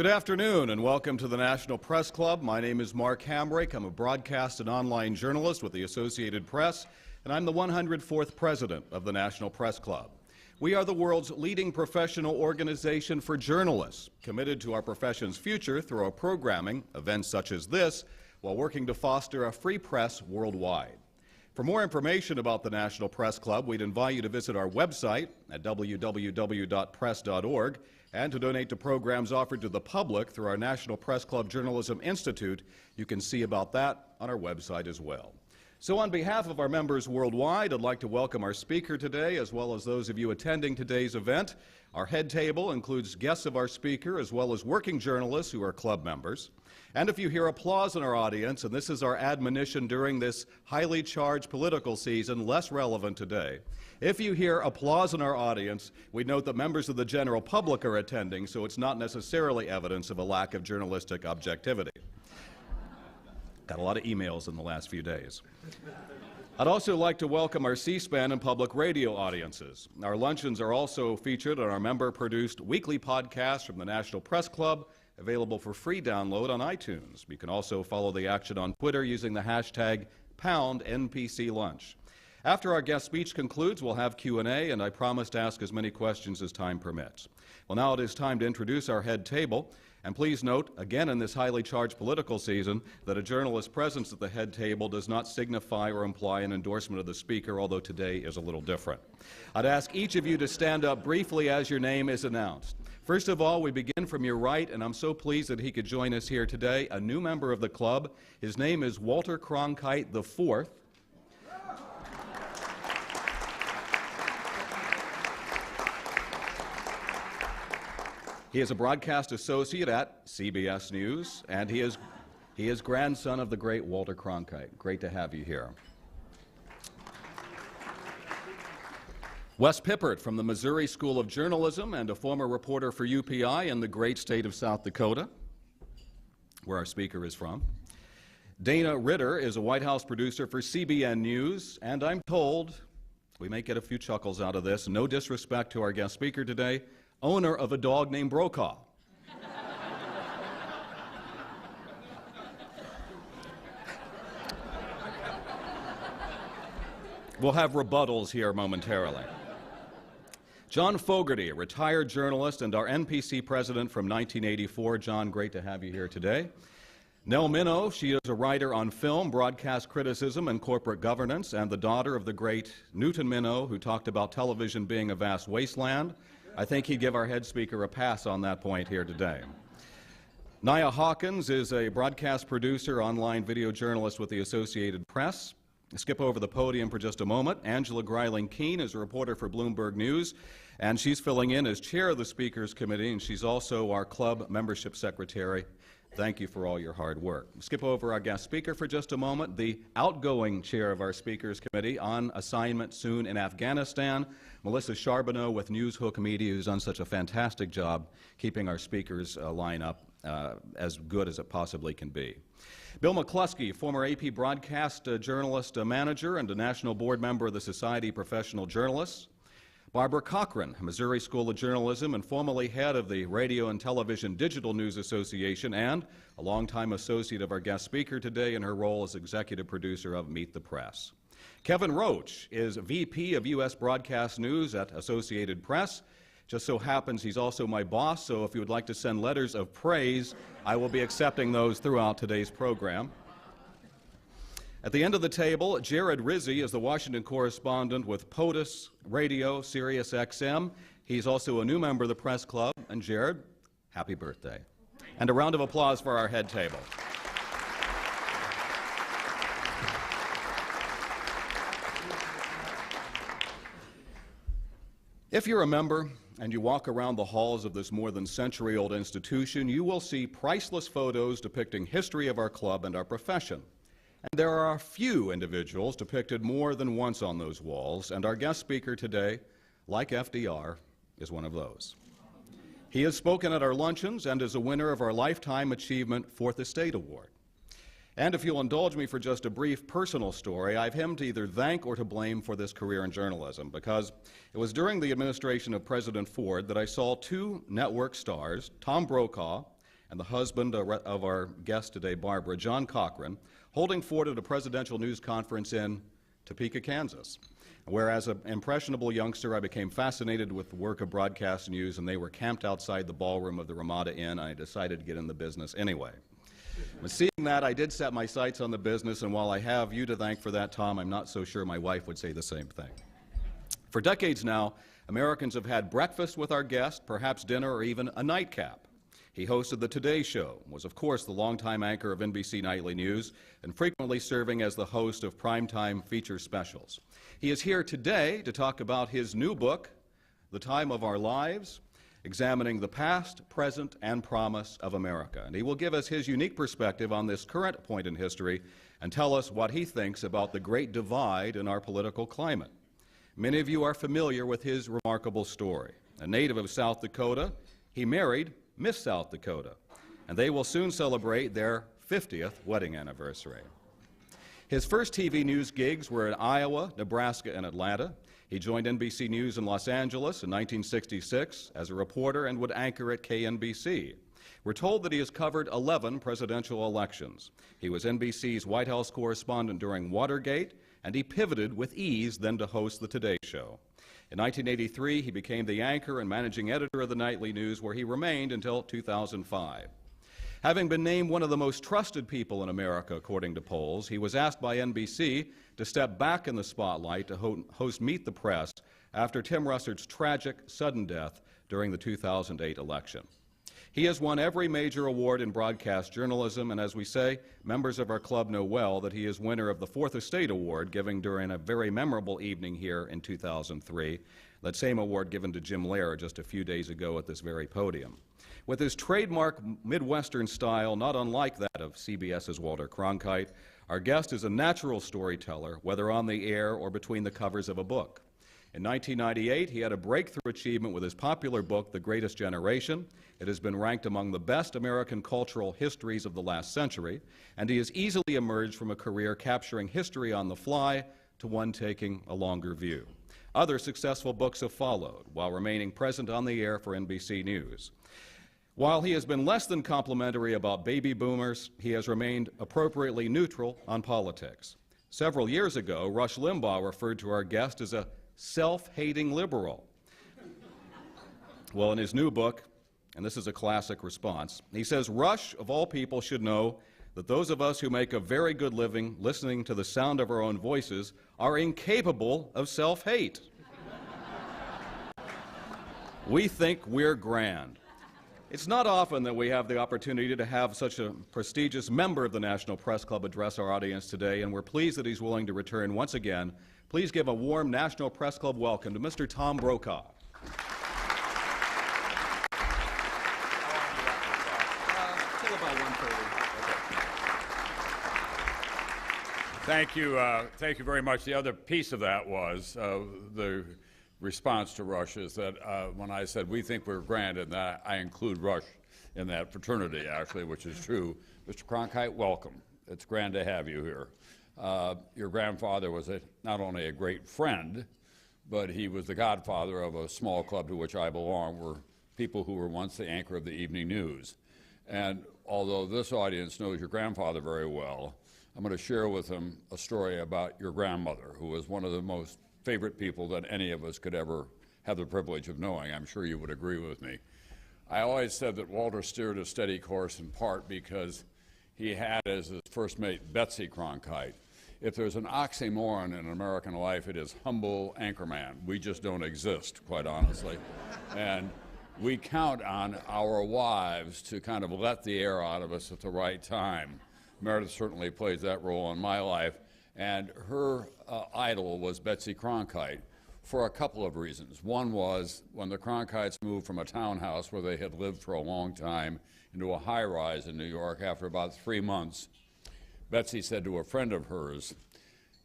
Good afternoon and welcome to the National Press Club. My name is Mark Hamrick. I'm a broadcast and online journalist with the Associated Press, and I'm the 104th president of the National Press Club. We are the world's leading professional organization for journalists, committed to our profession's future through our programming, events such as this, while working to foster a free press worldwide. For more information about the National Press Club, we'd invite you to visit our website at www.press.org and to donate to programs offered to the public through our National Press Club Journalism Institute. You can see about that on our website as well. So on behalf of our members worldwide, I'd like to welcome our speaker today, as well as those of you attending today's event. Our head table includes guests of our speaker, as well as working journalists who are club members. And if you hear applause in our audience, and this is our admonition during this highly charged political season, less relevant today, if you hear applause in our audience, we note that members of the general public are attending, so it's not necessarily evidence of a lack of journalistic objectivity. Got a lot of emails in the last few days. I'd also like to welcome our C-SPAN and public radio audiences. Our luncheons are also featured on our member-produced weekly podcast from the National Press Club, available for free download on iTunes. You can also follow the action on Twitter using the hashtag #NPC Lunch. After our guest speech concludes, we'll have Q&A, and I promise to ask as many questions as time permits. Well, now it is time to introduce our head table. And please note, again in this highly charged political season, that a journalist's presence at the head table does not signify or imply an endorsement of the speaker, although today is a little different. I'd ask each of you to stand up briefly as your name is announced. First of all, we begin from your right, and I'm so pleased that he could join us here today, a new member of the club. His name is Walter Cronkite IV. He is a broadcast associate at CBS News, and he is grandson of the great Walter Cronkite. Great to have you here. Wes Pippert from the Missouri School of Journalism and a former reporter for UPI in the great state of South Dakota, where our speaker is from. Dana Ritter is a White House producer for CBN News, and I'm told, we may get a few chuckles out of this, no disrespect to our guest speaker today, owner of a dog named Brokaw. We'll have rebuttals here momentarily. John Fogarty, a retired journalist and our NPC president from 1984. John, great to have you here today. Nell Minow, she is a writer on film, broadcast criticism, and corporate governance, and the daughter of the great Newton Minow, who talked about television being a vast wasteland. I think he'd give our head speaker a pass on that point here today. Nia Hawkins is a broadcast producer, online video journalist with the Associated Press. Skip over the podium for just a moment. Angela Greiling-Keene is a reporter for Bloomberg News, and she's filling in as chair of the Speakers Committee, and she's also our club membership secretary. Thank you for all your hard work. Skip over our guest speaker for just a moment. The outgoing chair of our Speakers Committee, on assignment soon in Afghanistan, Melissa Charbonneau with Newshook Media, who's done such a fantastic job keeping our speakers lineup as good as it possibly can be. Bill McCluskey, former AP broadcast journalist manager and a national board member of the Society of Professional Journalists. Barbara Cochran, Missouri School of Journalism and formerly head of the Radio and Television Digital News Association and a longtime associate of our guest speaker today in her role as executive producer of Meet the Press. Kevin Roach is VP of U.S. Broadcast News at Associated Press. Just so happens he's also my boss, so if you would like to send letters of praise, I will be accepting those throughout today's program. At the end of the table, Jared Rizzi is the Washington correspondent with POTUS Radio, Sirius XM. He's also a new member of the Press Club. And Jared, happy birthday. And a round of applause for our head table. If you're a member and you walk around the halls of this more than century-old institution, you will see priceless photos depicting history of our club and our profession. And there are a few individuals depicted more than once on those walls, and our guest speaker today, like FDR, is one of those. He has spoken at our luncheons and is a winner of our Lifetime Achievement Fourth Estate Award. And if you'll indulge me for just a brief personal story, I have him to either thank or to blame for this career in journalism, because it was during the administration of President Ford that I saw two network stars, Tom Brokaw and the husband of our guest today, Barbara, John Cochran, holding forth at a presidential news conference in Topeka, Kansas, where as an impressionable youngster I became fascinated with the work of broadcast news, and they were camped outside the ballroom of the Ramada Inn, and I decided to get in the business anyway. But seeing that, I did set my sights on the business, and while I have you to thank for that, Tom, I'm not so sure my wife would say the same thing. For decades now, Americans have had breakfast with our guest, perhaps dinner or even a nightcap. He hosted the Today Show, was of course the longtime anchor of NBC Nightly News, and frequently serving as the host of primetime feature specials. He is here today to talk about his new book, The Time of Our Lives, examining the past, present, and promise of America. And he will give us his unique perspective on this current point in history and tell us what he thinks about the great divide in our political climate. Many of you are familiar with his remarkable story. A native of South Dakota, he married Miss South Dakota, and they will soon celebrate their 50th wedding anniversary. His first TV news gigs were in Iowa, Nebraska, and Atlanta. He joined NBC News in Los Angeles in 1966 as a reporter and would anchor at KNBC. We're told that he has covered 11 presidential elections. He was NBC's White House correspondent during Watergate, and he pivoted with ease then to host the Today Show. In 1983, he became the anchor and managing editor of the Nightly News, where he remained until 2005. Having been named one of the most trusted people in America, according to polls, he was asked by NBC to step back in the spotlight to host Meet the Press after Tim Russert's tragic, sudden death during the 2008 election. He has won every major award in broadcast journalism, and as we say, members of our club know well that he is winner of the Fourth Estate Award given during a very memorable evening here in 2003, that same award given to Jim Lehrer just a few days ago at this very podium. With his trademark Midwestern style, not unlike that of CBS's Walter Cronkite, our guest is a natural storyteller, whether on the air or between the covers of a book. In 1998, he had a breakthrough achievement with his popular book, The Greatest Generation. It has been ranked among the best American cultural histories of the last century, and he has easily emerged from a career capturing history on the fly to one taking a longer view. Other successful books have followed, while remaining present on the air for NBC News. While he has been less than complimentary about baby boomers, he has remained appropriately neutral on politics. Several years ago, Rush Limbaugh referred to our guest as a self-hating liberal. Well, in his new book, and this is a classic response, he says, Rush, of all people, should know that those of us who make a very good living listening to the sound of our own voices are incapable of self-hate. We think we're grand. It's not often that we have the opportunity to have such a prestigious member of the National Press Club address our audience today, and we're pleased that he's willing to return once again. Please give a warm National Press Club welcome to Mr. Tom Brokaw. Till about 1:30. Thank you very much. The other piece of that was the response to Rush is that when I said we think we're grand, and that I include Rush in that fraternity, actually, which is true. Mr. Cronkite, welcome. It's grand to have you here. Your grandfather was not only a great friend, but he was the godfather of a small club to which I belong, were people who were once the anchor of the evening news. And although this audience knows your grandfather very well, I'm going to share with them a story about your grandmother, who was one of the most favorite people that any of us could ever have the privilege of knowing. I'm sure you would agree with me. I always said that Walter steered a steady course in part because he had as his first mate Betsy Cronkite. If there's an oxymoron in American life, it is humble anchorman. We just don't exist, quite honestly. And we count on our wives to kind of let the air out of us at the right time. Meredith certainly plays that role in my life. And her idol was Betsy Cronkite for a couple of reasons. One was when the Cronkites moved from a townhouse where they had lived for a long time into a high-rise in New York after about 3 months, Betsy said to a friend of hers,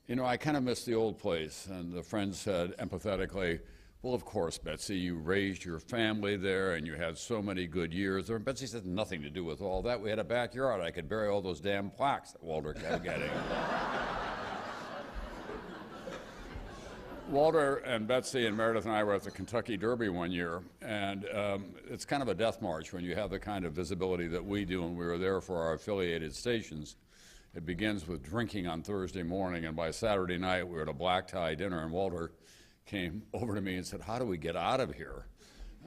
you know, I kind of miss the old place. And the friend said empathetically, well, of course, Betsy, you raised your family there and you had so many good years there. And Betsy said, nothing to do with all that. We had a backyard. I could bury all those damn plaques that Walter kept getting. Walter and Betsy and Meredith and I were at the Kentucky Derby one year, and it's kind of a death march when you have the kind of visibility that we do, and we were there for our affiliated stations. It begins with drinking on Thursday morning, and by Saturday night we were at a black tie dinner, and Walter came over to me and said, "How do we get out of here?"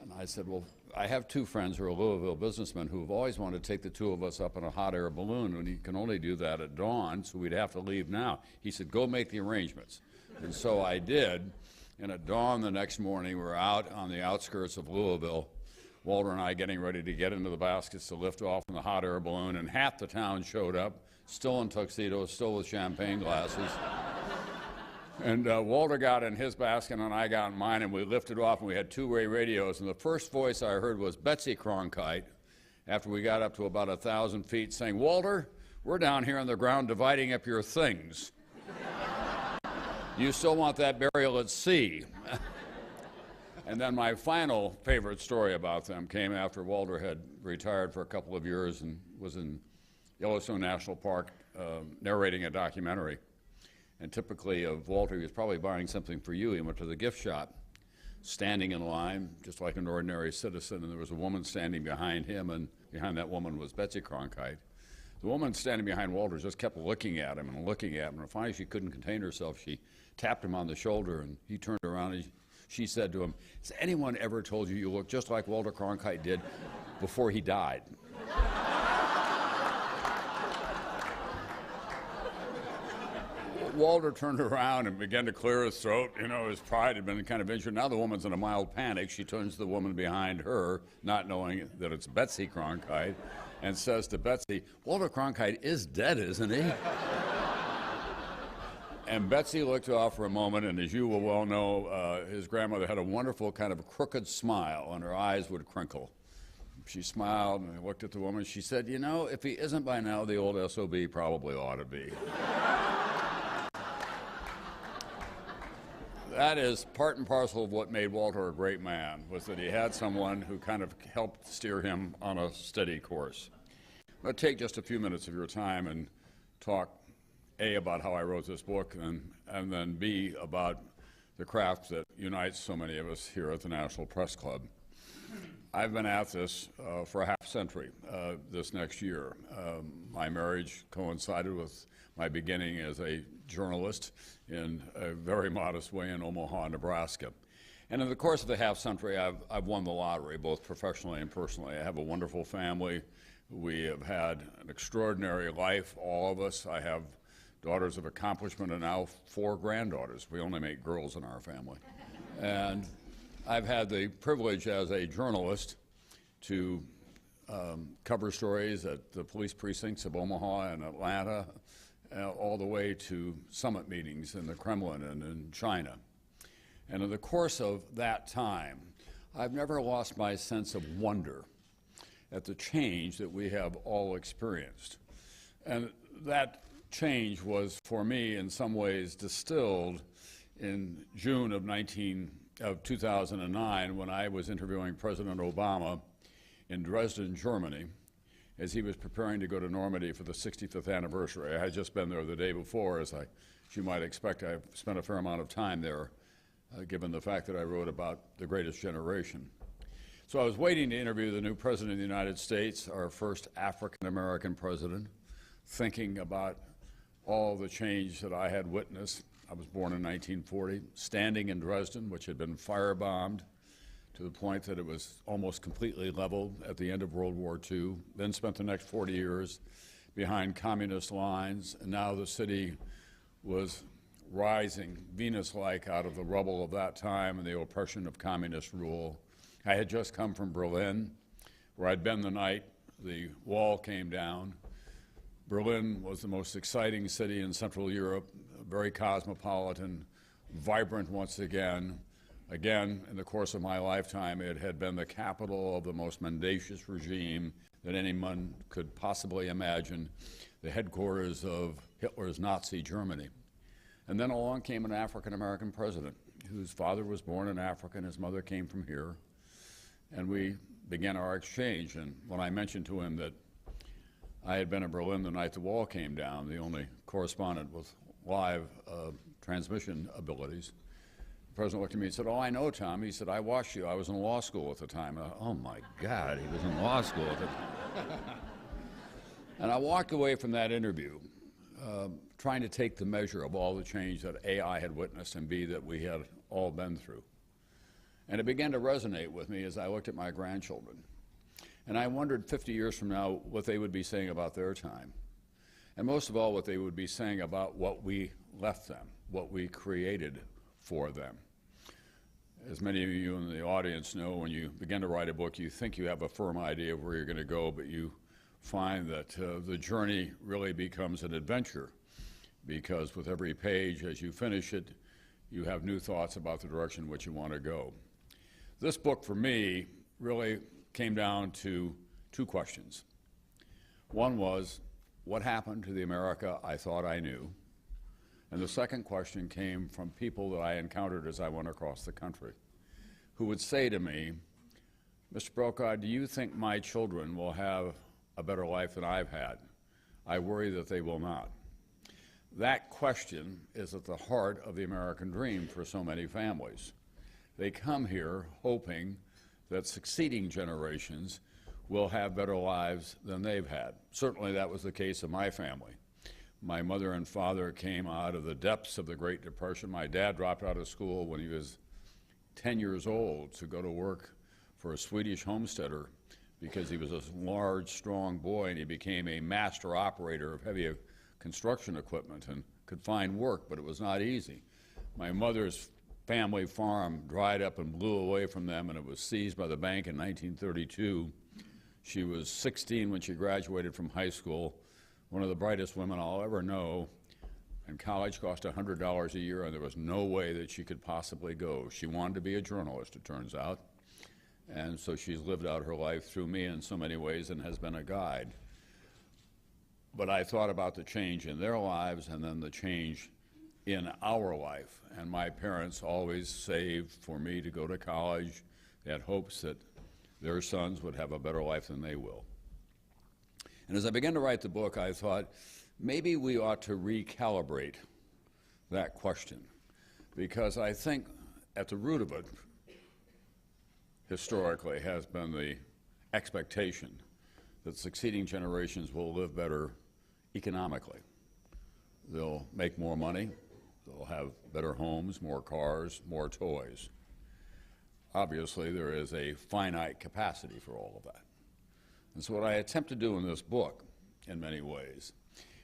And I said, "Well, I have two friends who are Louisville businessmen who have always wanted to take the two of us up in a hot air balloon, and you can only do that at dawn, so we'd have to leave now." He said, "Go make the arrangements." And so I did, and at dawn the next morning, we're out on the outskirts of Louisville, Walter and I getting ready to get into the baskets to lift off in the hot air balloon, and half the town showed up, still in tuxedos, still with champagne glasses. And Walter got in his basket and I got in mine, and we lifted off, and we had two-way radios, and the first voice I heard was Betsy Cronkite, after we got up to about 1,000 feet, saying, "Walter, we're down here on the ground dividing up your things. You still want that burial at sea?" And then my final favorite story about them came after Walter had retired for a couple of years and was in Yellowstone National Park narrating a documentary. And typically of Walter, he was probably buying something for you. He went to the gift shop, standing in line, just like an ordinary citizen, and there was a woman standing behind him, and behind that woman was Betsy Cronkite. The woman standing behind Walter just kept looking at him and looking at him, and finally she couldn't contain herself. She tapped him on the shoulder, and he turned around, and she said to him, "Has anyone ever told you you look just like Walter Cronkite did before he died?" Walter turned around and began to clear his throat. You know, his pride had been kind of injured. Now the woman's in a mild panic. She turns to the woman behind her, not knowing that it's Betsy Cronkite, and says to Betsy, "Walter Cronkite is dead, isn't he?" And Betsy looked off for a moment, and as you will well know, his grandmother had a wonderful kind of crooked smile, and her eyes would crinkle. She smiled and looked at the woman. She said, "You know, if he isn't by now, the old SOB probably ought to be." That is part and parcel of what made Walter a great man, was that he had someone who kind of helped steer him on a steady course. I'll take just a few minutes of your time and talk, A, about how I wrote this book, and then B, about the craft that unites so many of us here at the National Press Club. I've been at this for a half century this next year. My marriage coincided with my beginning as a journalist in a very modest way in Omaha, Nebraska. And in the course of the half century, I've won the lottery, both professionally and personally. I have a wonderful family. We have had an extraordinary life, all of us. I have daughters of accomplishment and now 4 granddaughters. We only make girls in our family. And I've had the privilege as a journalist to cover stories at the police precincts of Omaha and Atlanta, all the way to summit meetings in the Kremlin and in China. And in the course of that time, I've never lost my sense of wonder at the change that we have all experienced. And that change was, for me, in some ways distilled in June of 2009, when I was interviewing President Obama in Dresden, Germany, as he was preparing to go to Normandy for the 65th anniversary. I had just been there the day before. As you might expect, I've spent a fair amount of time there, given the fact that I wrote about the greatest generation. So I was waiting to interview the new President of the United States, our first African-American president, thinking about all the change that I had witnessed. I was born in 1940, standing in Dresden, which had been firebombed to the point that it was almost completely leveled at the end of World War II, then spent the next 40 years behind communist lines, and now the city was rising Venus-like out of the rubble of that time and the oppression of communist rule. I had just come from Berlin, where I'd been the night the wall came down. Berlin was the most exciting city in Central Europe, very cosmopolitan, vibrant once again. Again, in the course of my lifetime, it had been the capital of the most mendacious regime that anyone could possibly imagine, the headquarters of Hitler's Nazi Germany. And then along came an African-American president whose father was born in Africa and his mother came from here. And we began our exchange. And when I mentioned to him that I had been in Berlin the night the wall came down, the only correspondent with live transmission abilities, president looked at me and said, "Oh, I know, Tom." He said, "I watched you. I was in law school at the time." Oh, my God, he was in law school at the time. And I walked away from that interview trying to take the measure of all the change that A, I had witnessed, and B, that we had all been through. And it began to resonate with me as I looked at my grandchildren. And I wondered 50 years from now what they would be saying about their time. And most of all, what they would be saying about what we left them, what we created for them. As many of you in the audience know, when you begin to write a book, you think you have a firm idea of where you're going to go, but you find that the journey really becomes an adventure, because with every page, as you finish it, you have new thoughts about the direction in which you want to go. This book, for me, really came down to two questions. One was, what happened to the America I thought I knew? And the second question came from people that I encountered as I went across the country, who would say to me, "Mr. Brokaw, do you think my children will have a better life than I've had? I worry that they will not." That question is at the heart of the American dream for so many families. They come here hoping that succeeding generations will have better lives than they've had. Certainly that was the case of my family. My mother and father came out of the depths of the Great Depression. My dad dropped out of school when he was 10 years old to go to work for a Swedish homesteader because he was a large, strong boy, and he became a master operator of heavy construction equipment and could find work, but it was not easy. My mother's family farm dried up and blew away from them, and it was seized by the bank in 1932. She was 16 when she graduated from high school, one of the brightest women I'll ever know, and college cost $100 a year, and there was no way that she could possibly go. She wanted to be a journalist, it turns out, and so she's lived out her life through me in so many ways and has been a guide. But I thought about the change in their lives and then the change in our life. And my parents always saved for me to go to college. They had hopes that their sons would have a better life than they will. And as I began to write the book, I thought maybe we ought to recalibrate that question, because I think at the root of it, historically, has been the expectation that succeeding generations will live better economically. They'll make more money, they'll have better homes, more cars, more toys. Obviously, there is a finite capacity for all of that. And so what I attempt to do in this book, in many ways,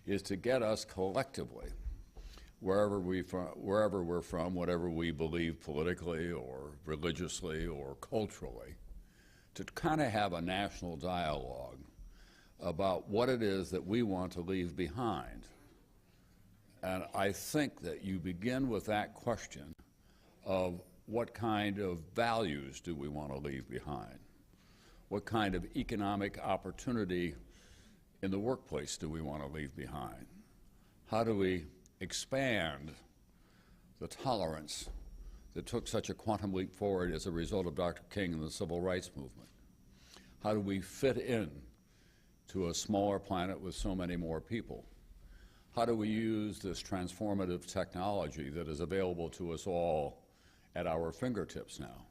is to get us collectively, wherever we're from, whatever we believe politically or religiously or culturally, to kind of have a national dialogue about what it is that we want to leave behind. And I think that you begin with that question of what kind of values do we want to leave behind? What kind of economic opportunity in the workplace do we want to leave behind? How do we expand the tolerance that took such a quantum leap forward as a result of Dr. King and the Civil Rights Movement? How do we fit in to a smaller planet with so many more people? How do we use this transformative technology that is available to us all at our fingertips now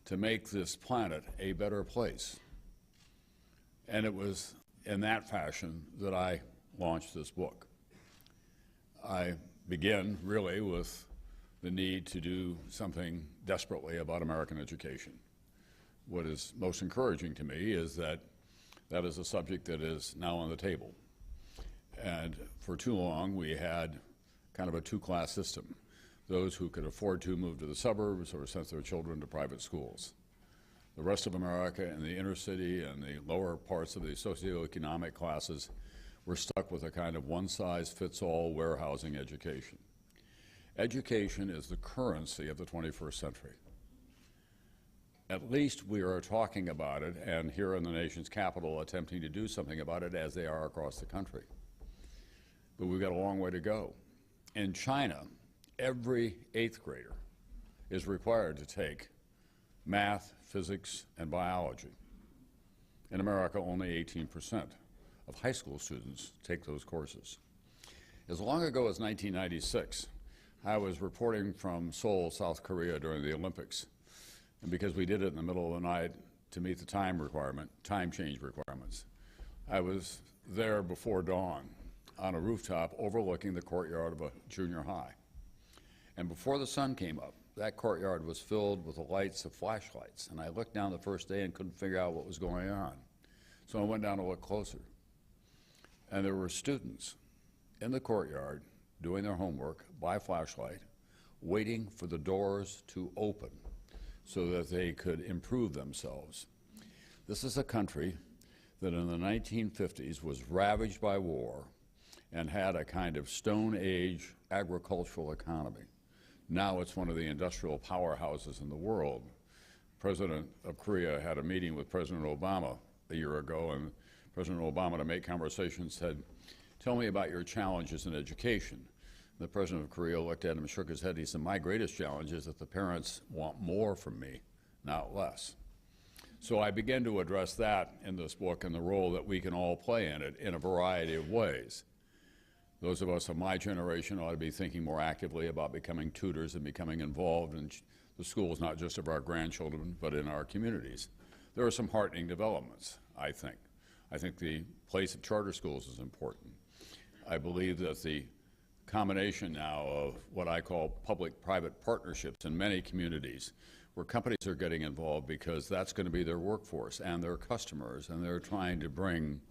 to make this planet a better place? And it was in that fashion that I launched this book. I begin really with the need to do something desperately about American education. What is most encouraging to me is that that is a subject that is now on the table. And for too long, we had kind of a two-class system. Those who could afford to move to the suburbs or sent their children to private schools. The rest of America in the inner city and the lower parts of the socioeconomic classes were stuck with a kind of one-size-fits-all warehousing education. Education is the currency of the 21st century. At least we are talking about it, and here in the nation's capital attempting to do something about it as they are across the country. But we've got a long way to go. In China, every 8th grader is required to take math, physics, and biology. In America, only 18% of high school students take those courses. As long ago as 1996, I was reporting from Seoul, South Korea during the Olympics. And because we did it in the middle of the night to meet the time change requirements, I was there before dawn on a rooftop overlooking the courtyard of a junior high. And before the sun came up, that courtyard was filled with the lights of flashlights. And I looked down the first day and couldn't figure out what was going on. So I went down to look closer. And there were students in the courtyard doing their homework by flashlight, waiting for the doors to open so that they could improve themselves. This is a country that in the 1950s was ravaged by war and had a kind of Stone Age agricultural economy. Now it's one of the industrial powerhouses in the world. President of Korea had a meeting with President Obama a year ago, and President Obama, to make conversation, said, "Tell me about your challenges in education." The President of Korea looked at him and shook his head. He said, "My greatest challenge is that the parents want more from me, not less." So I began to address that in this book and the role that we can all play in it in a variety of ways. Those of us of my generation ought to be thinking more actively about becoming tutors and becoming involved in the schools, not just of our grandchildren, but in our communities. There are some heartening developments, I think. I think the place of charter schools is important. I believe that the combination now of what I call public-private partnerships in many communities, where companies are getting involved because that's going to be their workforce and their customers, and they're trying to bring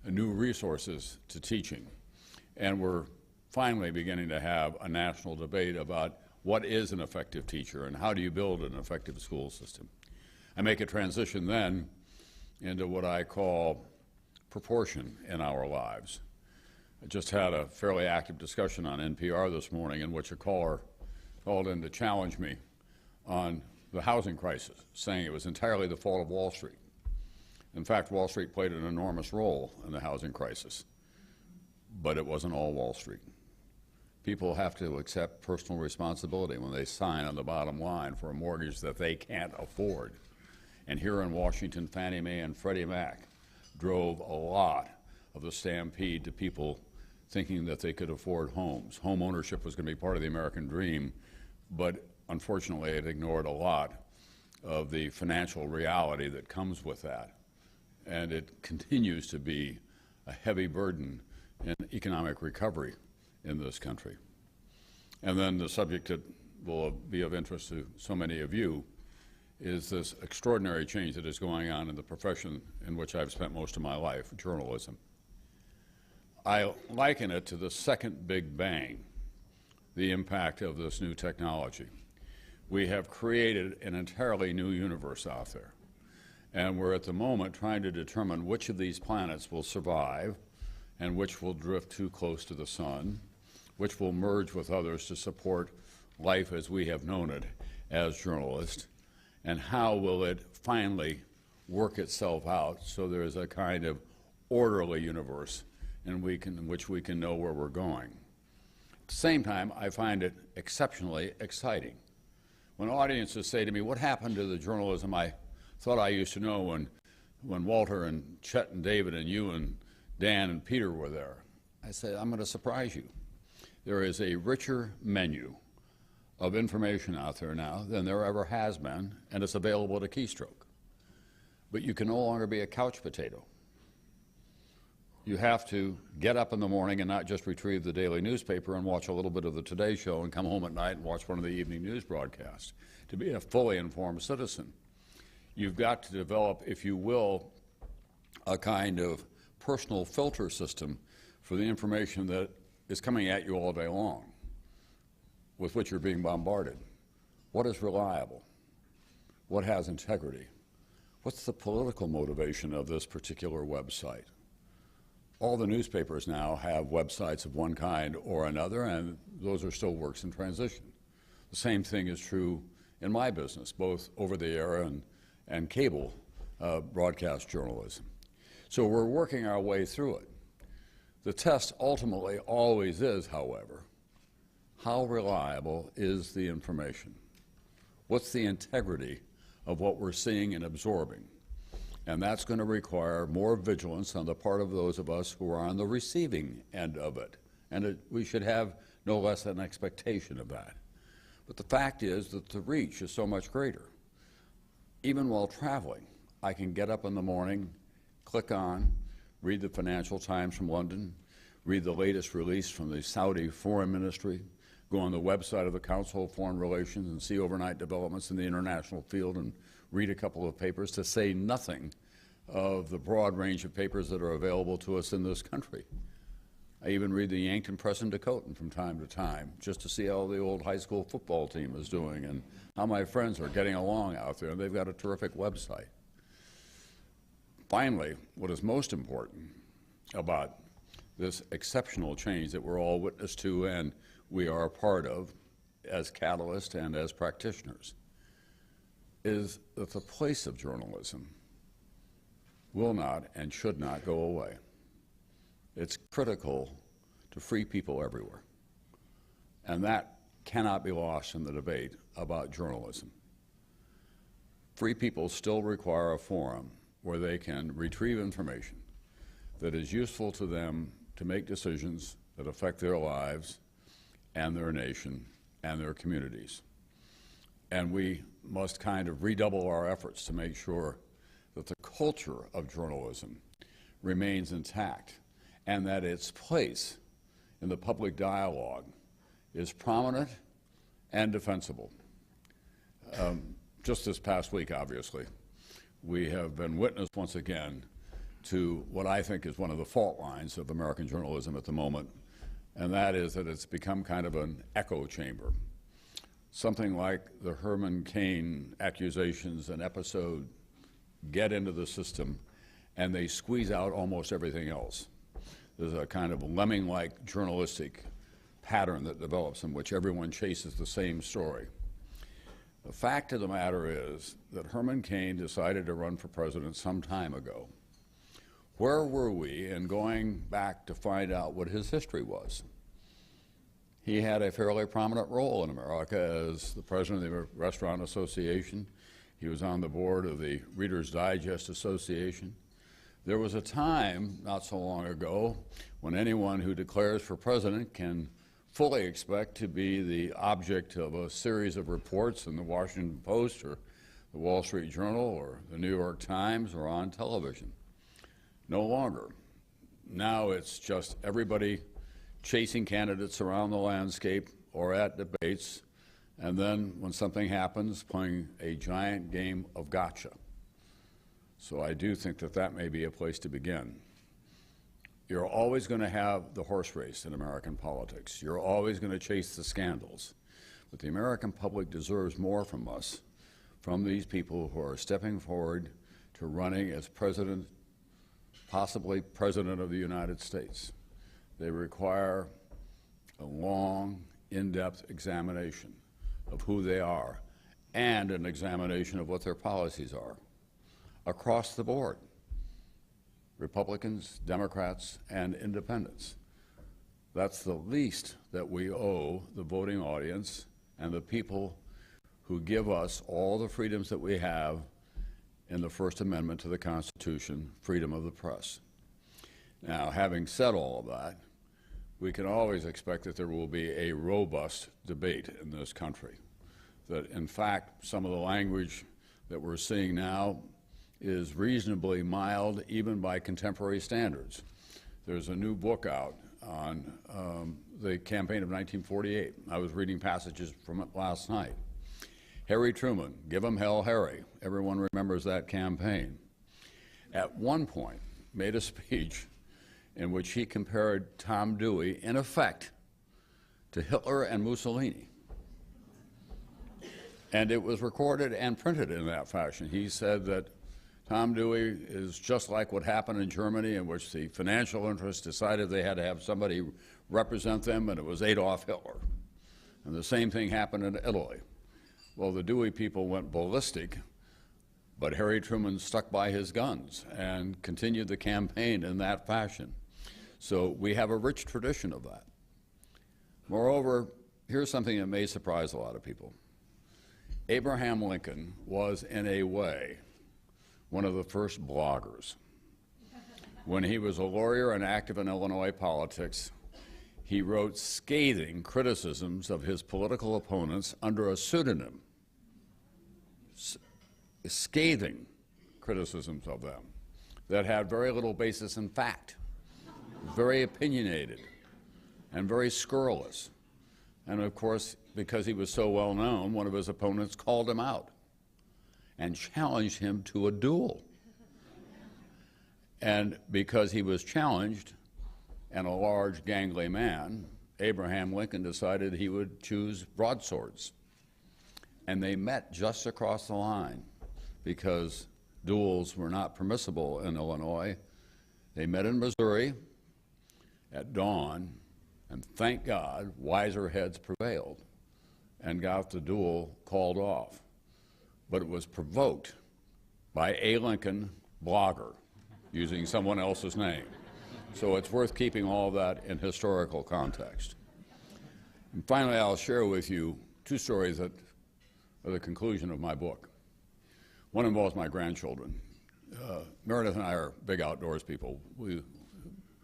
new resources to teaching. And we're finally beginning to have a national debate about what is an effective teacher and how do you build an effective school system. I make a transition then into what I call proportion in our lives. I just had a fairly active discussion on NPR this morning in which a caller called in to challenge me on the housing crisis, saying it was entirely the fault of Wall Street. In fact, Wall Street played an enormous role in the housing crisis, but it wasn't all Wall Street. People have to accept personal responsibility when they sign on the bottom line for a mortgage that they can't afford. And here in Washington, Fannie Mae and Freddie Mac drove a lot of the stampede to people thinking that they could afford homes. Home ownership was going to be part of the American dream, but unfortunately it ignored a lot of the financial reality that comes with that. And it continues to be a heavy burden in economic recovery in this country. And then the subject that will be of interest to so many of you is this extraordinary change that is going on in the profession in which I've spent most of my life, journalism. I liken it to the second Big Bang, the impact of this new technology. We have created an entirely new universe out there, and we're at the moment trying to determine which of these planets will survive and which will drift too close to the sun, which will merge with others to support life as we have known it as journalists, and how will it finally work itself out so there is a kind of orderly universe in which we can know where we're going. At the same time, I find it exceptionally exciting. When audiences say to me, "What happened to the journalism I thought I used to know when Walter and Chet and David and you and Dan and Peter were there?" I say, "I'm going to surprise you. There is a richer menu of information out there now than there ever has been, and it's available at a keystroke. But you can no longer be a couch potato. You have to get up in the morning and not just retrieve the daily newspaper and watch a little bit of the Today Show and come home at night and watch one of the evening news broadcasts. To be a fully informed citizen, you've got to develop, if you will, a kind of personal filter system for the information that is coming at you all day long, with which you're being bombarded. What is reliable? What has integrity? What's the political motivation of this particular website? All the newspapers now have websites of one kind or another, and those are still works in transition. The same thing is true in my business, both over-the-air and cable broadcast journalism. So we're working our way through it. The test ultimately always is, however, how reliable is the information? What's the integrity of what we're seeing and absorbing? And that's going to require more vigilance on the part of those of us who are on the receiving end of it. And we should have no less than an expectation of that. But the fact is that the reach is so much greater. Even while traveling, I can get up in the morning, click on, read the Financial Times from London, read the latest release from the Saudi Foreign Ministry, go on the website of the Council of Foreign Relations and see overnight developments in the international field and read a couple of papers, to say nothing of the broad range of papers that are available to us in this country. I even read the Yankton Press and Dakotan from time to time, just to see how the old high school football team is doing and how my friends are getting along out there. They've got a terrific website. Finally, what is most important about this exceptional change that we're all witness to and we are a part of as catalysts and as practitioners is that the place of journalism will not and should not go away. It's critical to free people everywhere. And that cannot be lost in the debate about journalism. Free people still require a forum where they can retrieve information that is useful to them to make decisions that affect their lives and their nation and their communities. And we must kind of redouble our efforts to make sure that the culture of journalism remains intact and that its place in the public dialogue is prominent and defensible. Just this past week, obviously, we have been witness once again to what I think is one of the fault lines of American journalism at the moment, and that is that it's become kind of an echo chamber. Something like the Herman Cain accusations and episode get into the system and they squeeze out almost everything else. There's a kind of lemming-like journalistic pattern that develops in which everyone chases the same story. The fact of the matter is that Herman Cain decided to run for president some time ago. Where were we in going back to find out what his history was? He had a fairly prominent role in America as the president of the Restaurant Association. He was on the board of the Reader's Digest Association. There was a time, not so long ago, when anyone who declares for president can fully expect to be the object of a series of reports in the Washington Post or the Wall Street Journal or the New York Times or on television. No longer. Now it's just everybody chasing candidates around the landscape or at debates, and then when something happens, playing a giant game of gotcha. So I do think that that may be a place to begin. You're always going to have the horse race in American politics. You're always going to chase the scandals. But the American public deserves more from us, from these people who are stepping forward to running as president, possibly president of the United States. They require a long, in-depth examination of who they are and an examination of what their policies are across the board. Republicans, Democrats, and independents. That's the least that we owe the voting audience and the people who give us all the freedoms that we have in the First Amendment to the Constitution, freedom of the press. Now, having said all of that, we can always expect that there will be a robust debate in this country. That, in fact, some of the language that we're seeing now is reasonably mild, even by contemporary standards. There's a new book out on the campaign of 1948. I was reading passages from it last night. Harry Truman, give 'em hell, Harry. Everyone remembers that campaign. At one point, made a speech in which he compared Tom Dewey, in effect, to Hitler and Mussolini. And it was recorded and printed in that fashion. He said that Tom Dewey is just like what happened in Germany, in which the financial interests decided they had to have somebody represent them, and it was Adolf Hitler. And the same thing happened in Italy. Well, the Dewey people went ballistic, but Harry Truman stuck by his guns and continued the campaign in that fashion. So we have a rich tradition of that. Moreover, here's something that may surprise a lot of people. Abraham Lincoln was, in a way, one of the first bloggers. When he was a lawyer and active in Illinois politics, he wrote scathing criticisms of his political opponents under a pseudonym. Scathing criticisms of them that had very little basis in fact, very opinionated, and very scurrilous. And of course, because he was so well known, one of his opponents called him out and challenged him to a duel. And because he was challenged, and a large, gangly man, Abraham Lincoln decided he would choose broadswords. And they met just across the line because duels were not permissible in Illinois. They met in Missouri at dawn, and thank God, wiser heads prevailed and got the duel called off. But it was provoked by A. Lincoln, blogger, using someone else's name. So it's worth keeping all that in historical context. And finally, I'll share with you two stories that are the conclusion of my book. One involves my grandchildren. Meredith and I are big outdoors people. We're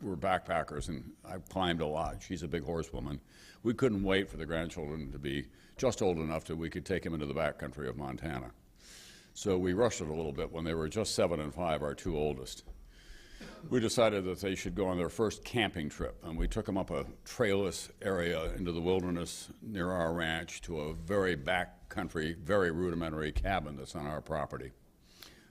backpackers, and I've climbed a lot. She's a big horsewoman. We couldn't wait for the grandchildren to be just old enough that we could take them into the backcountry of Montana. So we rushed it a little bit when they were just 7 and 5, our two oldest. We decided that they should go on their first camping trip, and we took them up a trailless area into the wilderness near our ranch to a very backcountry, very rudimentary cabin that's on our property.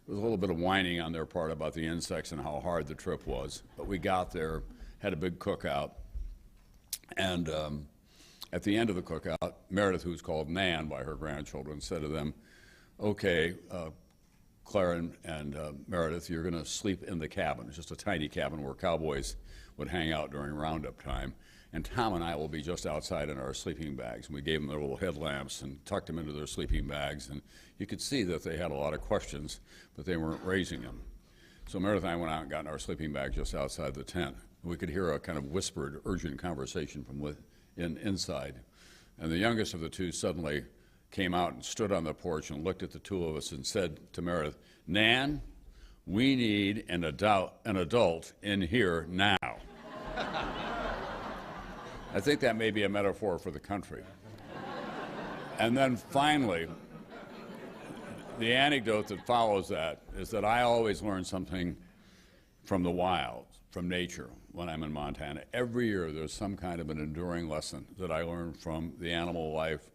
There was a little bit of whining on their part about the insects and how hard the trip was, but we got there, had a big cookout, and at the end of the cookout, Meredith, who's called Nan by her grandchildren, said to them, okay, Clara and Meredith, you're going to sleep in the cabin. It's just a tiny cabin where cowboys would hang out during roundup time. And Tom and I will be just outside in our sleeping bags. And we gave them their little headlamps and tucked them into their sleeping bags. And you could see that they had a lot of questions, but they weren't raising them. So Meredith and I went out and got in our sleeping bag just outside the tent. We could hear a kind of whispered, urgent conversation from inside. And the youngest of the two suddenly came out and stood on the porch and looked at the two of us and said to Meredith, Nan, we need an adult in here now. I think that may be a metaphor for the country. And then finally, the anecdote that follows that is that I always learn something from the wild, from nature, when I'm in Montana. Every year there's some kind of an enduring lesson that I learn from the animal life,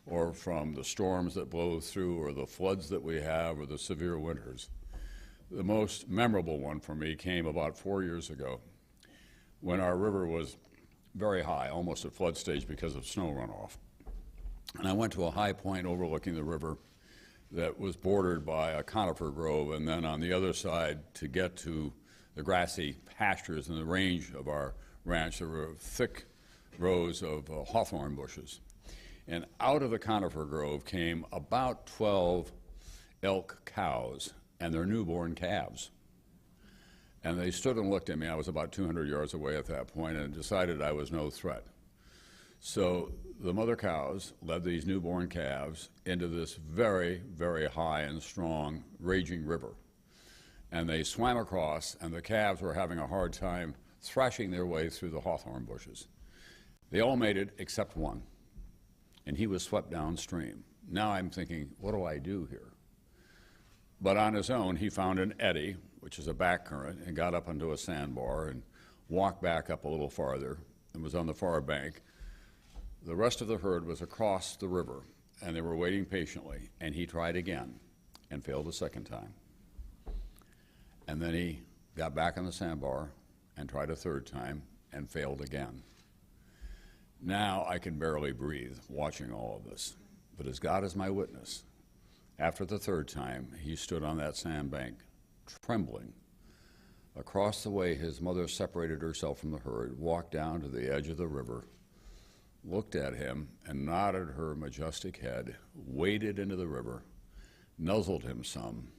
or from the storms that blow through, or the floods that we have, or the severe winters. The most memorable one for me came about 4 years ago when our river was very high, almost at flood stage because of snow runoff. And I went to a high point overlooking the river that was bordered by a conifer grove, and then on the other side, to get to the grassy pastures in the range of our ranch, there were thick rows of hawthorn bushes. And out of the conifer grove came about 12 elk cows and their newborn calves. And they stood and looked at me. I was about 200 yards away at that point and decided I was no threat. So the mother cows led these newborn calves into this very, very high and strong raging river. And they swam across, and the calves were having a hard time thrashing their way through the hawthorn bushes. They all made it except one, and he was swept downstream. Now I'm thinking, what do I do here? But on his own, he found an eddy, which is a back current, and got up onto a sandbar and walked back up a little farther and was on the far bank. The rest of the herd was across the river, and they were waiting patiently, and he tried again and failed a second time. And then he got back on the sandbar and tried a third time and failed again. Now I can barely breathe watching all of this, but as God is my witness, after the third time, he stood on that sandbank, trembling. Across the way, his mother separated herself from the herd, walked down to the edge of the river, looked at him, and nodded her majestic head, waded into the river, nuzzled him some,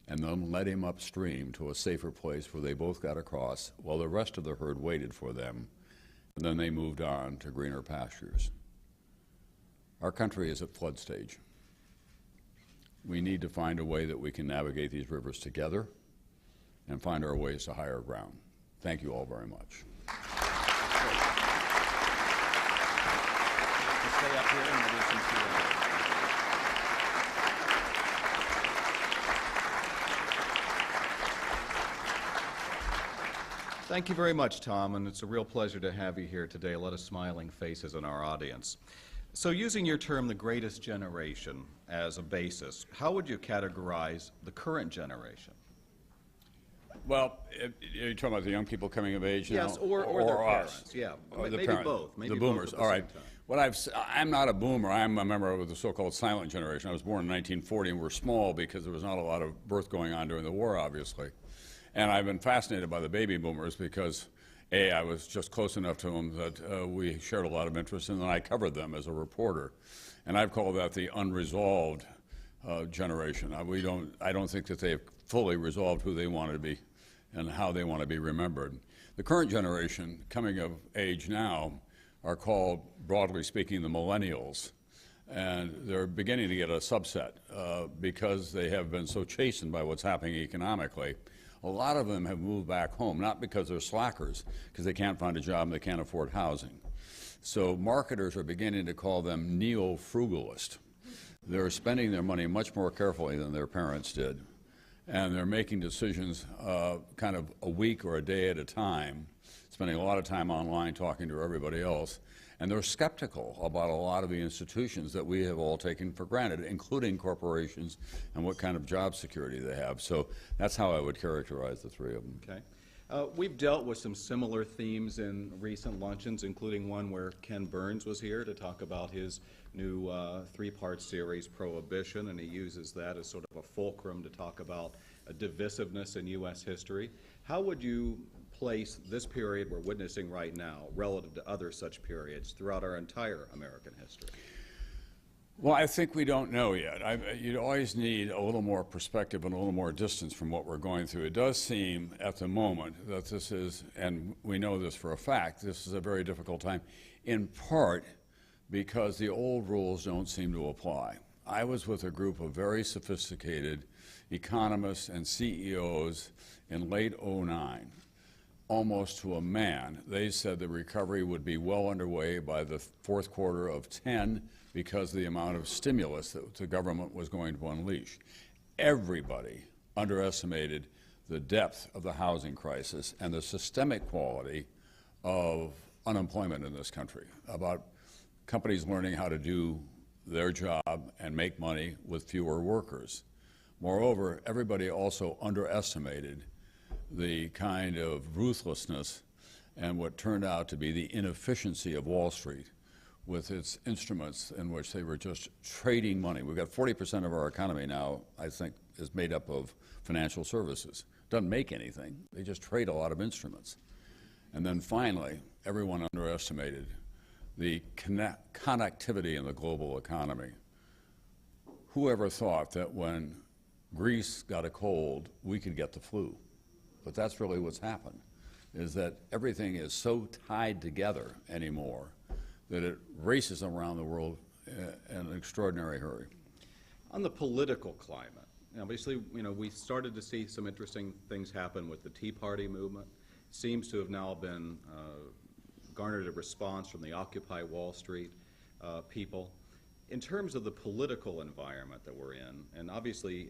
and then led him upstream to a safer place where they both got across while the rest of the herd waited for them, and then they moved on to greener pastures. Our country is at flood stage. We need to find a way that we can navigate these rivers together and find our ways to higher ground. Thank you all very much. here in addition to Thank you very much, Tom, and it's a real pleasure to have you here today. A lot of smiling faces in our audience. So using your term, the greatest generation, as a basis, how would you categorize the current generation? Well, you're talking about the young people coming of age now? Yes, or their parents. Yeah, maybe both. Maybe the boomers. Both All right. I'm not a boomer. I'm a member of the so-called silent generation. I was born in 1940, and we're small because there was not a lot of birth going on during the war, obviously. And I've been fascinated by the baby boomers because, A, I was just close enough to them that we shared a lot of interest, and then I covered them as a reporter. And I've called that the unresolved generation. I don't think that they've fully resolved who they want to be and how they want to be remembered. The current generation, coming of age now, are called, broadly speaking, the millennials. And they're beginning to get a subset because they have been so chastened by what's happening economically. A lot of them have moved back home, not because they're slackers, because they can't find a job and they can't afford housing. So marketers are beginning to call them neo-frugalist. They're spending their money much more carefully than their parents did. And they're making decisions kind of a week or a day at a time, spending a lot of time online talking to everybody else. And they're skeptical about a lot of the institutions that we have all taken for granted, including corporations and what kind of job security they have. So that's how I would characterize the three of them. Okay. We've dealt with some similar themes in recent luncheons, including one where Ken Burns was here to talk about his new three-part series, Prohibition, and he uses that as sort of a fulcrum to talk about divisiveness in U.S. history. How would you place this period we're witnessing right now relative to other such periods throughout our entire American history? Well, I think we don't know yet. You'd always need a little more perspective and a little more distance from what we're going through. It does seem at the moment that this is, and we know this for a fact, this is a very difficult time, in part because the old rules don't seem to apply. I was with a group of very sophisticated economists and CEOs in late '09. Almost to a man. They said the recovery would be well underway by the fourth quarter of '10 because of the amount of stimulus that the government was going to unleash. Everybody underestimated the depth of the housing crisis and the systemic quality of unemployment in this country, about companies learning how to do their job and make money with fewer workers. Moreover, everybody also underestimated the kind of ruthlessness and what turned out to be the inefficiency of Wall Street with its instruments in which they were just trading money. We've got 40% of our economy now, I think, is made up of financial services. Doesn't make anything. They just trade a lot of instruments. And then finally, everyone underestimated the connectivity in the global economy. Whoever thought that when Greece got a cold, we could get the flu? But that's really what's happened, is that everything is so tied together anymore that it races around the world in an extraordinary hurry. On the political climate, obviously, we started to see some interesting things happen with the Tea Party movement. Seems to have now been garnered a response from the Occupy Wall Street people. In terms of the political environment that we're in, and obviously,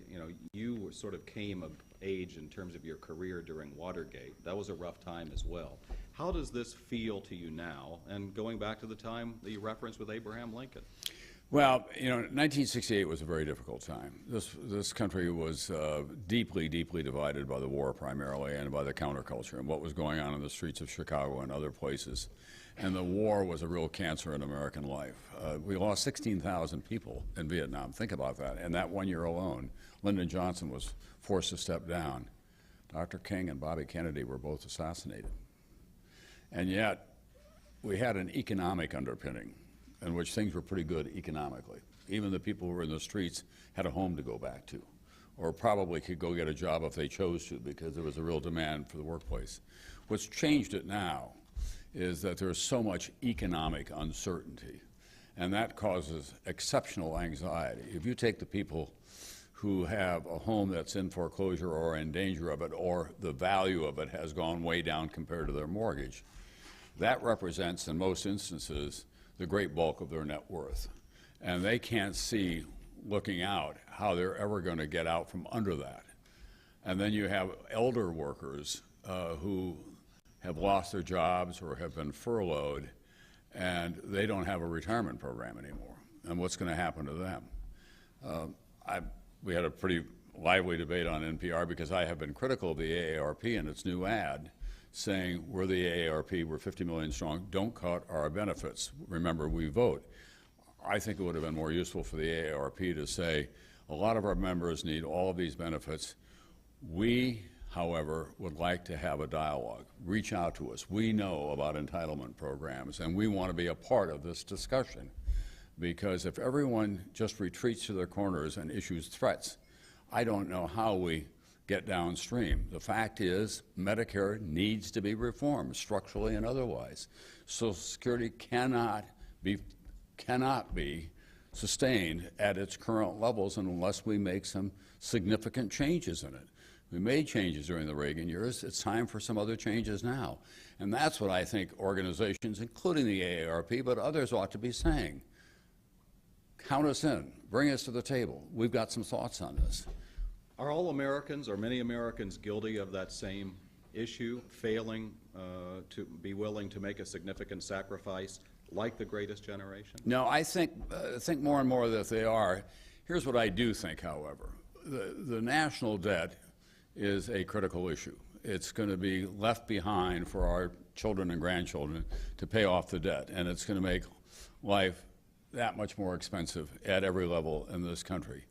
you sort of came of age in terms of your career during Watergate. That was a rough time as well. How does this feel to you now, and going back to the time that you referenced with Abraham Lincoln? Well, 1968 was a very difficult time. This country was deeply, deeply divided by the war primarily and by the counterculture and what was going on in the streets of Chicago and other places. And the war was a real cancer in American life. We lost 16,000 people in Vietnam. Think about that. In that 1 year alone, Lyndon Johnson was forced to step down. Dr. King and Bobby Kennedy were both assassinated. And yet, we had an economic underpinning in which things were pretty good economically. Even the people who were in the streets had a home to go back to, or probably could go get a job if they chose to, because there was a real demand for the workplace. What's changed it now is that there's so much economic uncertainty, and that causes exceptional anxiety. If you take the people who have a home that's in foreclosure or in danger of it, or the value of it has gone way down compared to their mortgage, that represents, in most instances, the great bulk of their net worth. And they can't see, looking out, how they're ever going to get out from under that. And then you have elder workers who have lost their jobs or have been furloughed, and they don't have a retirement program anymore. And what's going to happen to them? We had a pretty lively debate on NPR because I have been critical of the AARP and its new ad saying, we're the AARP, we're 50 million strong, don't cut our benefits. Remember, we vote. I think it would have been more useful for the AARP to say, a lot of our members need all of these benefits. We, however, would like to have a dialogue. Reach out to us. We know about entitlement programs, and we want to be a part of this discussion. Because if everyone just retreats to their corners and issues threats, I don't know how we get downstream. The fact is, Medicare needs to be reformed, structurally and otherwise. Social Security cannot be sustained at its current levels unless we make some significant changes in it. We made changes during the Reagan years. It's time for some other changes now. And that's what I think organizations, including the AARP, but others ought to be saying. Count us in. Bring us to the table. We've got some thoughts on this. Are all Americans, or many Americans, guilty of that same issue, failing to be willing to make a significant sacrifice like the greatest generation? No, I think more and more that they are. Here's what I do think, however. The national debt is a critical issue. It's going to be left behind for our children and grandchildren to pay off the debt, and it's going to make life that much more expensive at every level in this country.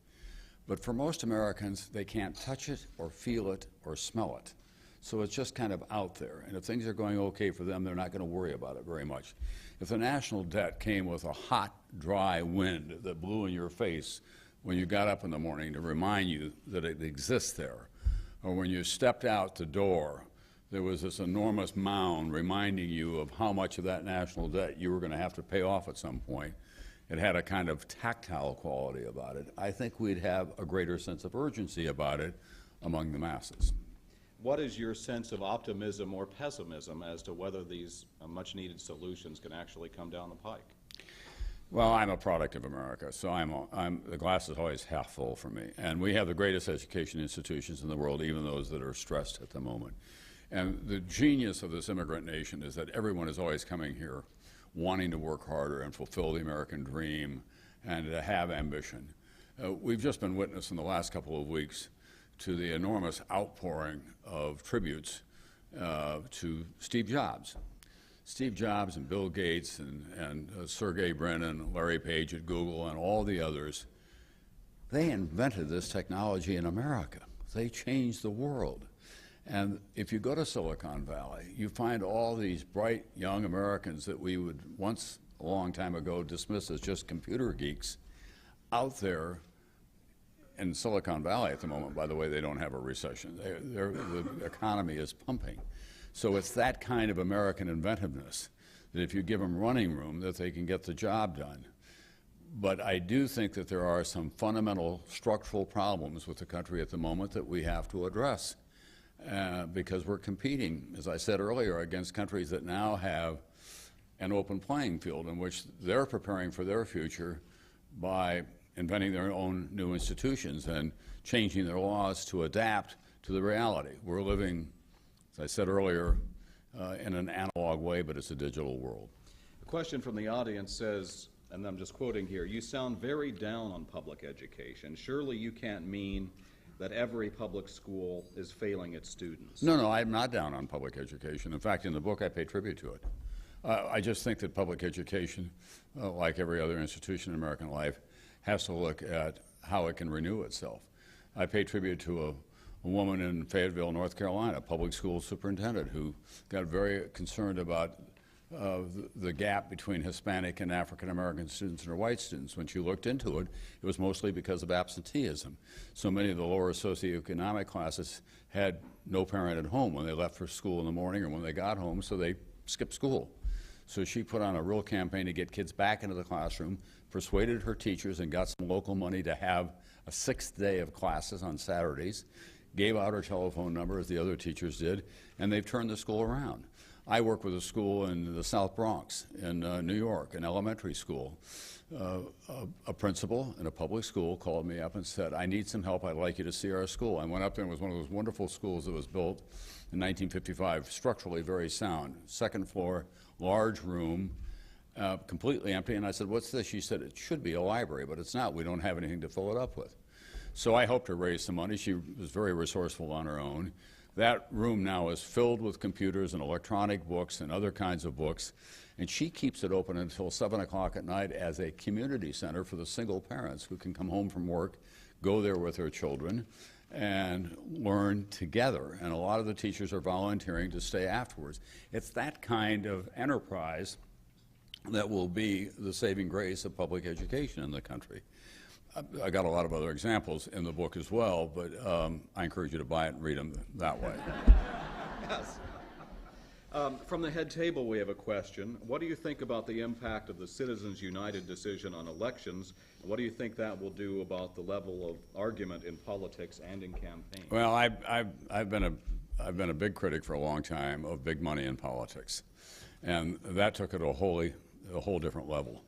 But for most Americans, they can't touch it or feel it or smell it. So it's just kind of out there. And if things are going okay for them, they're not going to worry about it very much. If the national debt came with a hot, dry wind that blew in your face when you got up in the morning to remind you that it exists there, or when you stepped out the door, there was this enormous mound reminding you of how much of that national debt you were going to have to pay off at some point, it had a kind of tactile quality about it, I think we'd have a greater sense of urgency about it among the masses. What is your sense of optimism or pessimism as to whether these much-needed solutions can actually come down the pike? Well, I'm a product of America, so the glass is always half full for me. And we have the greatest education institutions in the world, even those that are stressed at the moment. And the genius of this immigrant nation is that everyone is always coming here wanting to work harder and fulfill the American dream and to have ambition. We've just been witness in the last couple of weeks to the enormous outpouring of tributes to Steve Jobs. Steve Jobs and Bill Gates and Sergey Brin and Larry Page at Google and all the others, they invented this technology in America. They changed the world. And if you go to Silicon Valley, you find all these bright young Americans that we would once, a long time ago, dismiss as just computer geeks out there in Silicon Valley at the moment. By the way, they don't have a recession. The economy is pumping. So it's that kind of American inventiveness that if you give them running room, that they can get the job done. But I do think that there are some fundamental structural problems with the country at the moment that we have to address. Because we're competing, as I said earlier, against countries that now have an open playing field in which they're preparing for their future by inventing their own new institutions and changing their laws to adapt to the reality. We're living, as I said earlier, in an analog way, but it's a digital world. A question from the audience says, and I'm just quoting here, you sound very down on public education. Surely you can't mean that every public school is failing its students. No, I'm not down on public education. In fact, in the book, I pay tribute to it. I just think that public education, like every other institution in American life, has to look at how it can renew itself. I pay tribute to a woman in Fayetteville, North Carolina, a public school superintendent, who got very concerned about the gap between Hispanic and African American students and her white students. When she looked into it, it was mostly because of absenteeism. So many of the lower socioeconomic classes had no parent at home when they left for school in the morning or when they got home, so they skipped school. So she put on a real campaign to get kids back into the classroom, persuaded her teachers and got some local money to have a 6th day of classes on Saturdays, gave out her telephone number as the other teachers did, and they've turned the school around. I work with a school in the South Bronx in New York, an elementary school. A principal in a public school called me up and said, I need some help. I'd like you to see our school. I went up there, and it was one of those wonderful schools that was built in 1955, structurally very sound. Second floor, large room, completely empty. And I said, what's this? She said, it should be a library, but it's not. We don't have anything to fill it up with. So I helped her raise some money. She was very resourceful on her own. That room now is filled with computers and electronic books and other kinds of books, and she keeps it open until 7 o'clock at night as a community center for the single parents who can come home from work, go there with their children, and learn together. And a lot of the teachers are volunteering to stay afterwards. It's that kind of enterprise that will be the saving grace of public education in the country. I got a lot of other examples in the book as well, but I encourage you to buy it and read them that way. Yes. From the head table, we have a question. What do you think about the impact of the Citizens United decision on elections? And what do you think that will do about the level of argument in politics and in campaigns? Well, I've been a big critic for a long time of big money in politics, and that took it to a whole different level.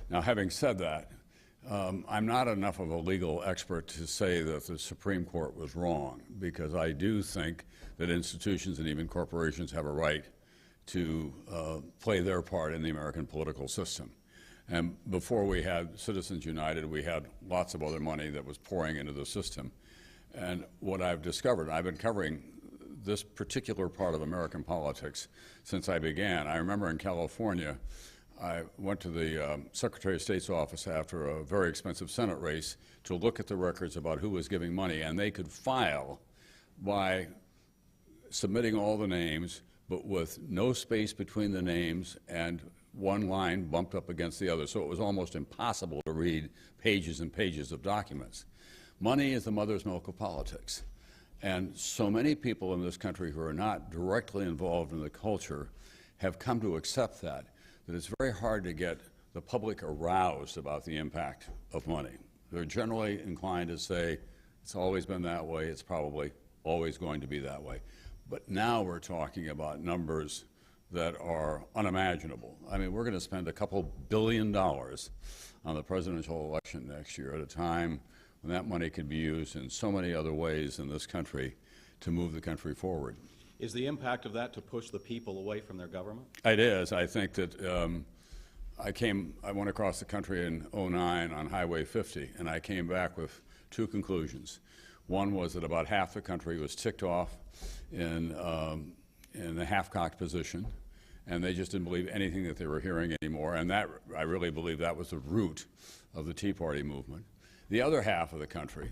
Now, having said that, I'm not enough of a legal expert to say that the Supreme Court was wrong, because I do think that institutions and even corporations have a right to play their part in the American political system. And before we had Citizens United, we had lots of other money that was pouring into the system. And what I've discovered, I've been covering this particular part of American politics since I began. I remember in California, I went to the Secretary of State's office after a very expensive Senate race to look at the records about who was giving money, and they could file by submitting all the names, but with no space between the names and one line bumped up against the other. So it was almost impossible to read pages and pages of documents. Money is the mother's milk of politics. And so many people in this country who are not directly involved in the culture have come to accept that it's very hard to get the public aroused about the impact of money. They're generally inclined to say, it's always been that way, it's probably always going to be that way. But now we're talking about numbers that are unimaginable. I mean, we're going to spend a couple $2 billion on the presidential election next year at a time when that money could be used in so many other ways in this country to move the country forward. Is the impact of that to push the people away from their government? It is. I think that I went across the country in '09 on Highway 50, and I came back with two conclusions. One was that about half the country was ticked off in the half-cocked position, and they just didn't believe anything that they were hearing anymore, and that, I really believe that was the root of the Tea Party movement. The other half of the country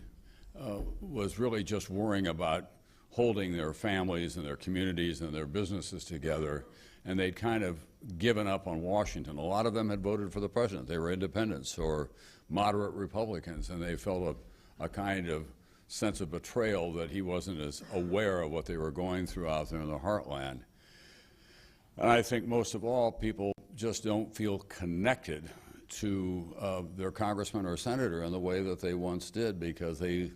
was really just worrying about holding their families and their communities and their businesses together, and they'd kind of given up on Washington. A lot of them had voted for the president. They were independents or moderate Republicans, and they felt a kind of sense of betrayal that he wasn't as aware of what they were going through out there in the heartland. And I think most of all, people just don't feel connected to their congressman or senator in the way that they once did, because they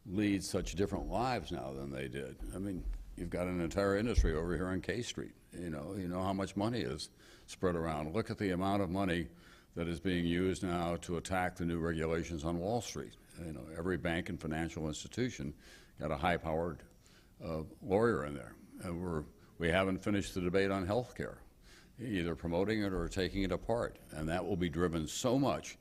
lead such different lives now than they did. I mean, you've got an entire industry over here on K Street. You know how much money is spread around. Look at the amount of money that is being used now to attack the new regulations on Wall Street. You know, every bank and financial institution got a high-powered lawyer in there. And we haven't finished the debate on health care, either promoting it or taking it apart. And that will be driven so much,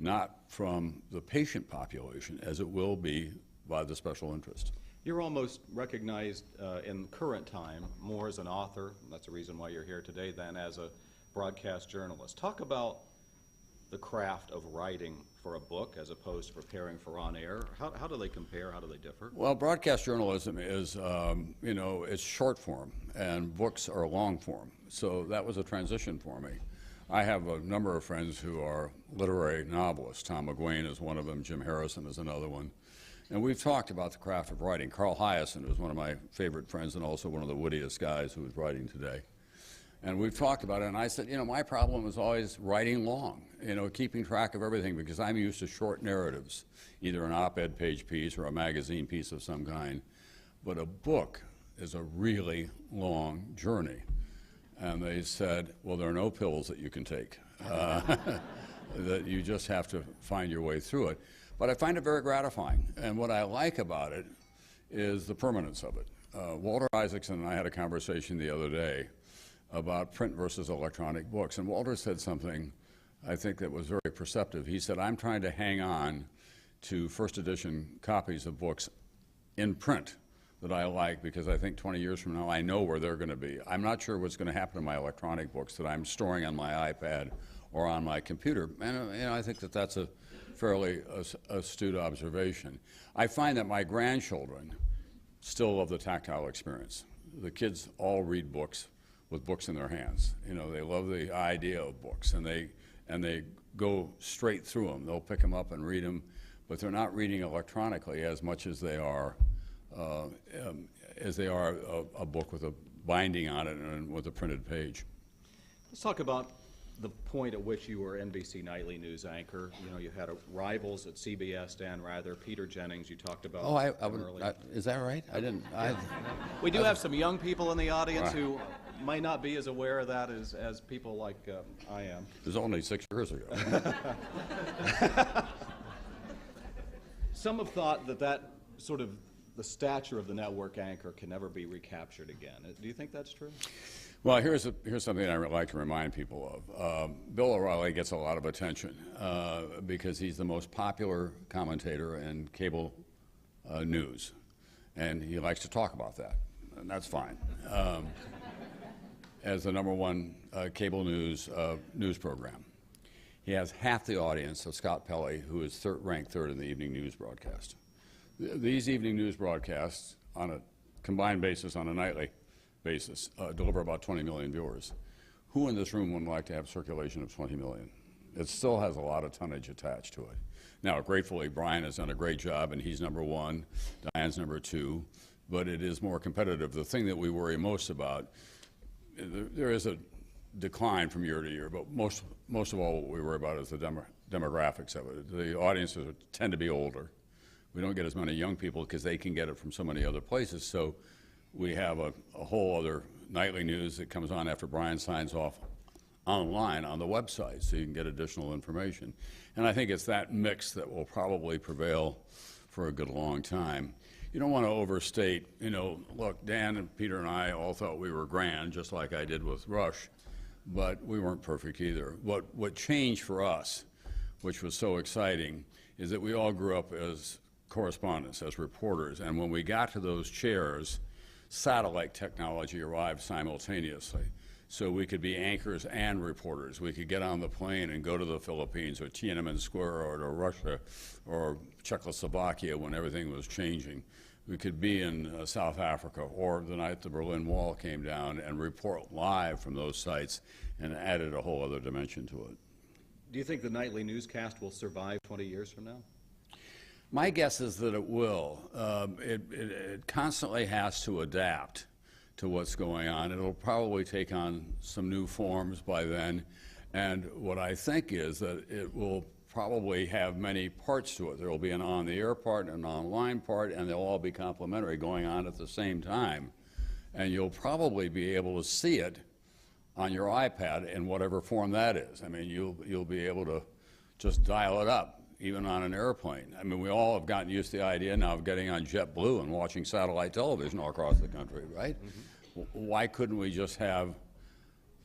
not from the patient population, as it will be by the special interest. You're almost recognized in current time more as an author, and that's the reason why you're here today, than as a broadcast journalist. Talk about the craft of writing for a book as opposed to preparing for on-air. How do they compare? How do they differ? Well, broadcast journalism is, it's short form, and books are long form. So that was a transition for me. I have a number of friends who are literary novelists. Tom McGuane is one of them. Jim Harrison is another one. And we've talked about the craft of writing. Carl Hyacin is one of my favorite friends and also one of the wittiest guys who is writing today. And we've talked about it, and I said, my problem is always writing long, keeping track of everything, because I'm used to short narratives, either an op-ed page piece or a magazine piece of some kind. But a book is a really long journey. And they said, well, there are no pills that you can take, that you just have to find your way through it. But I find it very gratifying. And what I like about it is the permanence of it. Walter Isaacson and I had a conversation the other day about print versus electronic books. And Walter said something I think that was very perceptive. He said, I'm trying to hang on to first edition copies of books in print that I like, because I think 20 years from now I know where they're going to be. I'm not sure what's going to happen to my electronic books that I'm storing on my iPad or on my computer. And I think that that's a fairly astute observation. I find that my grandchildren still love the tactile experience. The kids all read books with books in their hands. You know, they love the idea of books, and they go straight through them. They'll pick them up and read them, but they're not reading electronically as much as they are a book with a binding on it and with a printed page. Let's talk about the point at which you were NBC Nightly News anchor. You know, you had rivals at CBS, Dan Rather, Peter Jennings. You talked about earlier. Is that right? I didn't. We do have some young people in the audience who might not be as aware of that as people like I am. It was only 6 years ago. Some have thought that sort of the stature of the network anchor can never be recaptured again. Do you think that's true? Well, here's something I'd like to remind people of. Bill O'Reilly gets a lot of attention because he's the most popular commentator in cable news, and he likes to talk about that, and that's fine. As the #1 cable news program, he has half the audience of Scott Pelley, who is ranked third in the evening news broadcast. These evening news broadcasts, on a combined basis, on a nightly basis, deliver about 20 million viewers. Who in this room would like to have circulation of 20 million? It still has a lot of tonnage attached to it. Now, gratefully, Brian has done a great job, and he's #1, Diane's #2, but it is more competitive. The thing that we worry most about, there is a decline from year to year, but most of all what we worry about is the demographics of it. The audiences tend to be older. We don't get as many young people because they can get it from so many other places. So we have a whole other nightly news that comes on after Brian signs off online on the website, so you can get additional information. And I think it's that mix that will probably prevail for a good long time. You don't want to overstate, you know, look, Dan and Peter and I all thought we were grand, just like I did with Rush, but we weren't perfect either. What changed for us, which was so exciting, is that we all grew up as correspondents, as reporters, and when we got to those chairs, satellite technology arrived simultaneously. So we could be anchors and reporters. We could get on the plane and go to the Philippines or Tiananmen Square or to Russia or Czechoslovakia when everything was changing. We could be in South Africa or the night the Berlin Wall came down and report live from those sites, and added a whole other dimension to it. Do you think the nightly newscast will survive 20 years from now? My guess is that it will. It constantly has to adapt to what's going on. It'll probably take on some new forms by then. And what I think is that it will probably have many parts to it. There will be an on-the-air part, an online part, and they'll all be complementary going on at the same time. And you'll probably be able to see it on your iPad in whatever form that is. I mean, you'll be able to just dial it up, even on an airplane. I mean, we all have gotten used to the idea now of getting on JetBlue and watching satellite television all across the country, right? Mm-hmm. Why couldn't we just have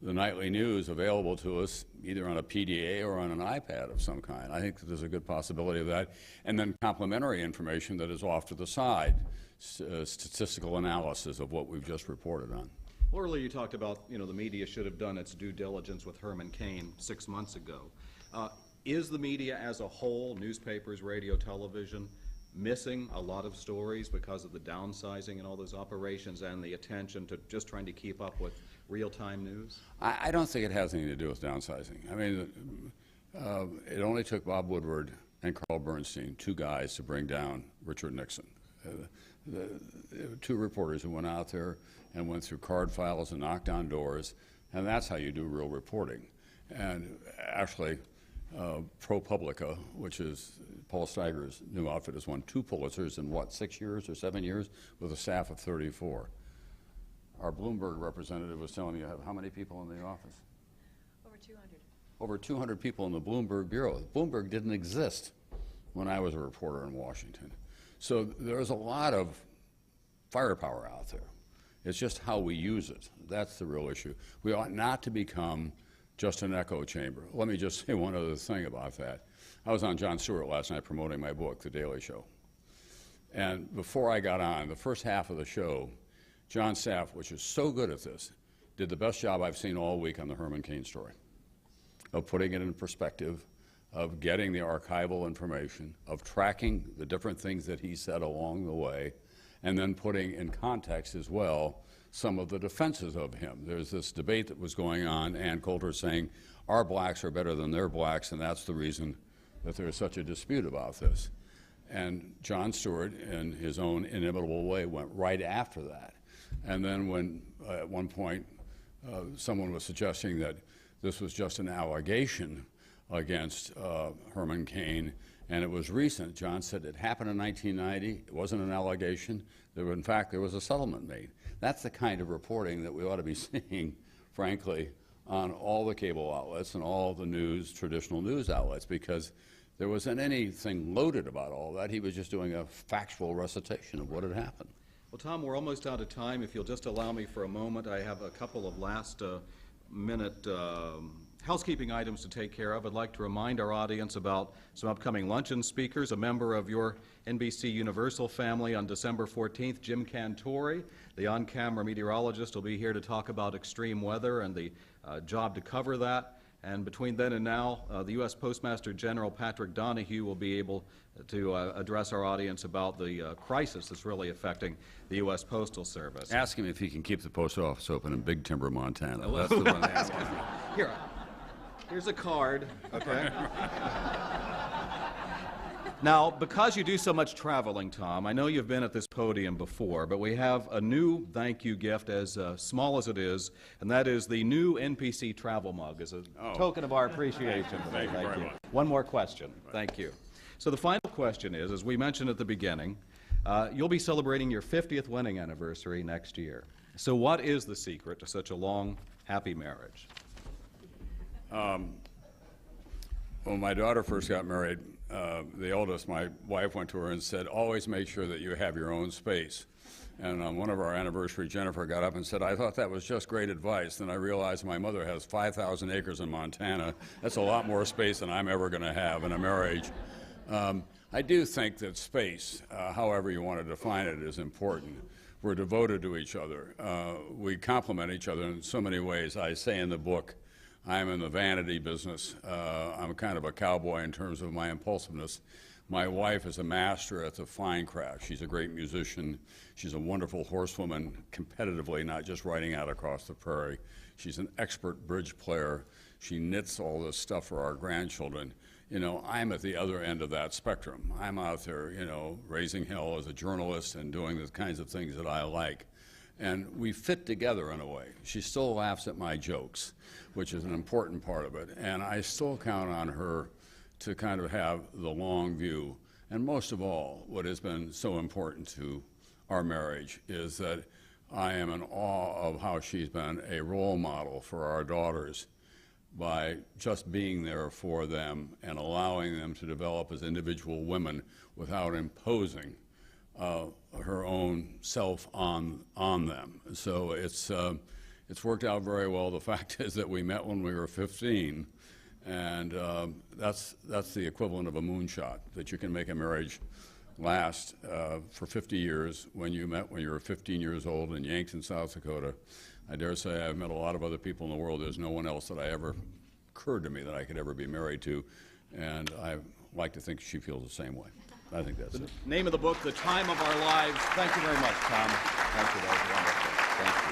the nightly news available to us either on a PDA or on an iPad of some kind? I think that there's a good possibility of that. And then complementary information that is off to the side, statistical analysis of what we've just reported on. Well, earlier you talked about, you know, the media should have done its due diligence with Herman Cain 6 months ago. Is the media as a whole, newspapers, radio, television, missing a lot of stories because of the downsizing and all those operations and the attention to just trying to keep up with real-time news? I don't think it has anything to do with downsizing. I mean, it only took Bob Woodward and Carl Bernstein, 2 guys, to bring down Richard Nixon. The 2 reporters who went out there and went through card files and knocked on doors, and that's how you do real reporting. And actually, ProPublica, which is Paul Steiger's new outfit, has won 2 Pulitzers in, what, 6 years or 7 years with a staff of 34. Our Bloomberg representative was telling me you have how many people in the office? Over 200. Over 200 people in the Bloomberg Bureau. Bloomberg didn't exist when I was a reporter in Washington. So there's a lot of firepower out there. It's just how we use it. That's the real issue. We ought not to become just an echo chamber. Let me just say one other thing about that. I was on Jon Stewart last night promoting my book, The Daily Show. And before I got on, the first half of the show, John's staff, which is so good at this, did the best job I've seen all week on the Herman Cain story, of putting it in perspective, of getting the archival information, of tracking the different things that he said along the way, and then putting in context as well some of the defenses of him. There's this debate that was going on, Ann Coulter saying, our blacks are better than their blacks, and that's the reason that there's such a dispute about this. And Jon Stewart, in his own inimitable way, went right after that. And then when, at one point, someone was suggesting that this was just an allegation against Herman Cain, and it was recent, John said it happened in 1990, it wasn't an allegation, in fact, there was a settlement made. That's the kind of reporting that we ought to be seeing, frankly, on all the cable outlets and all the news, traditional news outlets, because there wasn't anything loaded about all that. He was just doing a factual recitation of what had happened. Well, Tom, we're almost out of time. If you'll just allow me for a moment, I have a couple of last-minute housekeeping items to take care of. I'd like to remind our audience about some upcoming luncheon speakers. A member of your NBC Universal family on December 14th, Jim Cantori, the on-camera meteorologist, will be here to talk about extreme weather and the job to cover that. And between then and now, the U.S. Postmaster General Patrick Donahue will be able to address our audience about the crisis that's really affecting the U.S. Postal Service. Ask him if he can keep the post office open in Big Timber, Montana. That's the one ask him. Here's a card, okay? Now, because you do so much traveling, Tom, I know you've been at this podium before, but we have a new thank you gift, as small as it is, and that is the new NPC travel mug as a token of our appreciation. Thank you very much. One more question. Thank you. So the final question is, as we mentioned at the beginning, you'll be celebrating your 50th wedding anniversary next year. So what is the secret to such a long, happy marriage? When my daughter first got married, the oldest, my wife went to her and said, always make sure that you have your own space. And on one of our anniversary, Jennifer got up and said, I thought that was just great advice. Then I realized my mother has 5,000 acres in Montana. That's a lot more space than I'm ever going to have in a marriage. I do think that space, however you want to define it, is important. We're devoted to each other. We complement each other in so many ways. I say in the book, I'm in the vanity business. I'm kind of a cowboy in terms of my impulsiveness. My wife is a master at the fine craft. She's a great musician. She's a wonderful horsewoman, competitively, not just riding out across the prairie. She's an expert bridge player. She knits all this stuff for our grandchildren. You know, I'm at the other end of that spectrum. I'm out there, you know, raising hell as a journalist and doing the kinds of things that I like. And we fit together in a way. She still laughs at my jokes, which is an important part of it. And I still count on her to kind of have the long view. And most of all, what has been so important to our marriage is that I am in awe of how she's been a role model for our daughters by just being there for them and allowing them to develop as individual women without imposing her own self on them. So it's worked out very well. The fact is that we met when we were 15, and that's the equivalent of a moonshot, that you can make a marriage last for 50 years when you met when you were 15 years old in Yankton, South Dakota. I dare say I've met a lot of other people in the world. There's no one else that occurred to me that I could ever be married to, and I like to think she feels the same way. I think that's it. Name of the book, The Time of Our Lives. Thank you very much, Tom. Thank you. That was wonderful. Thank you.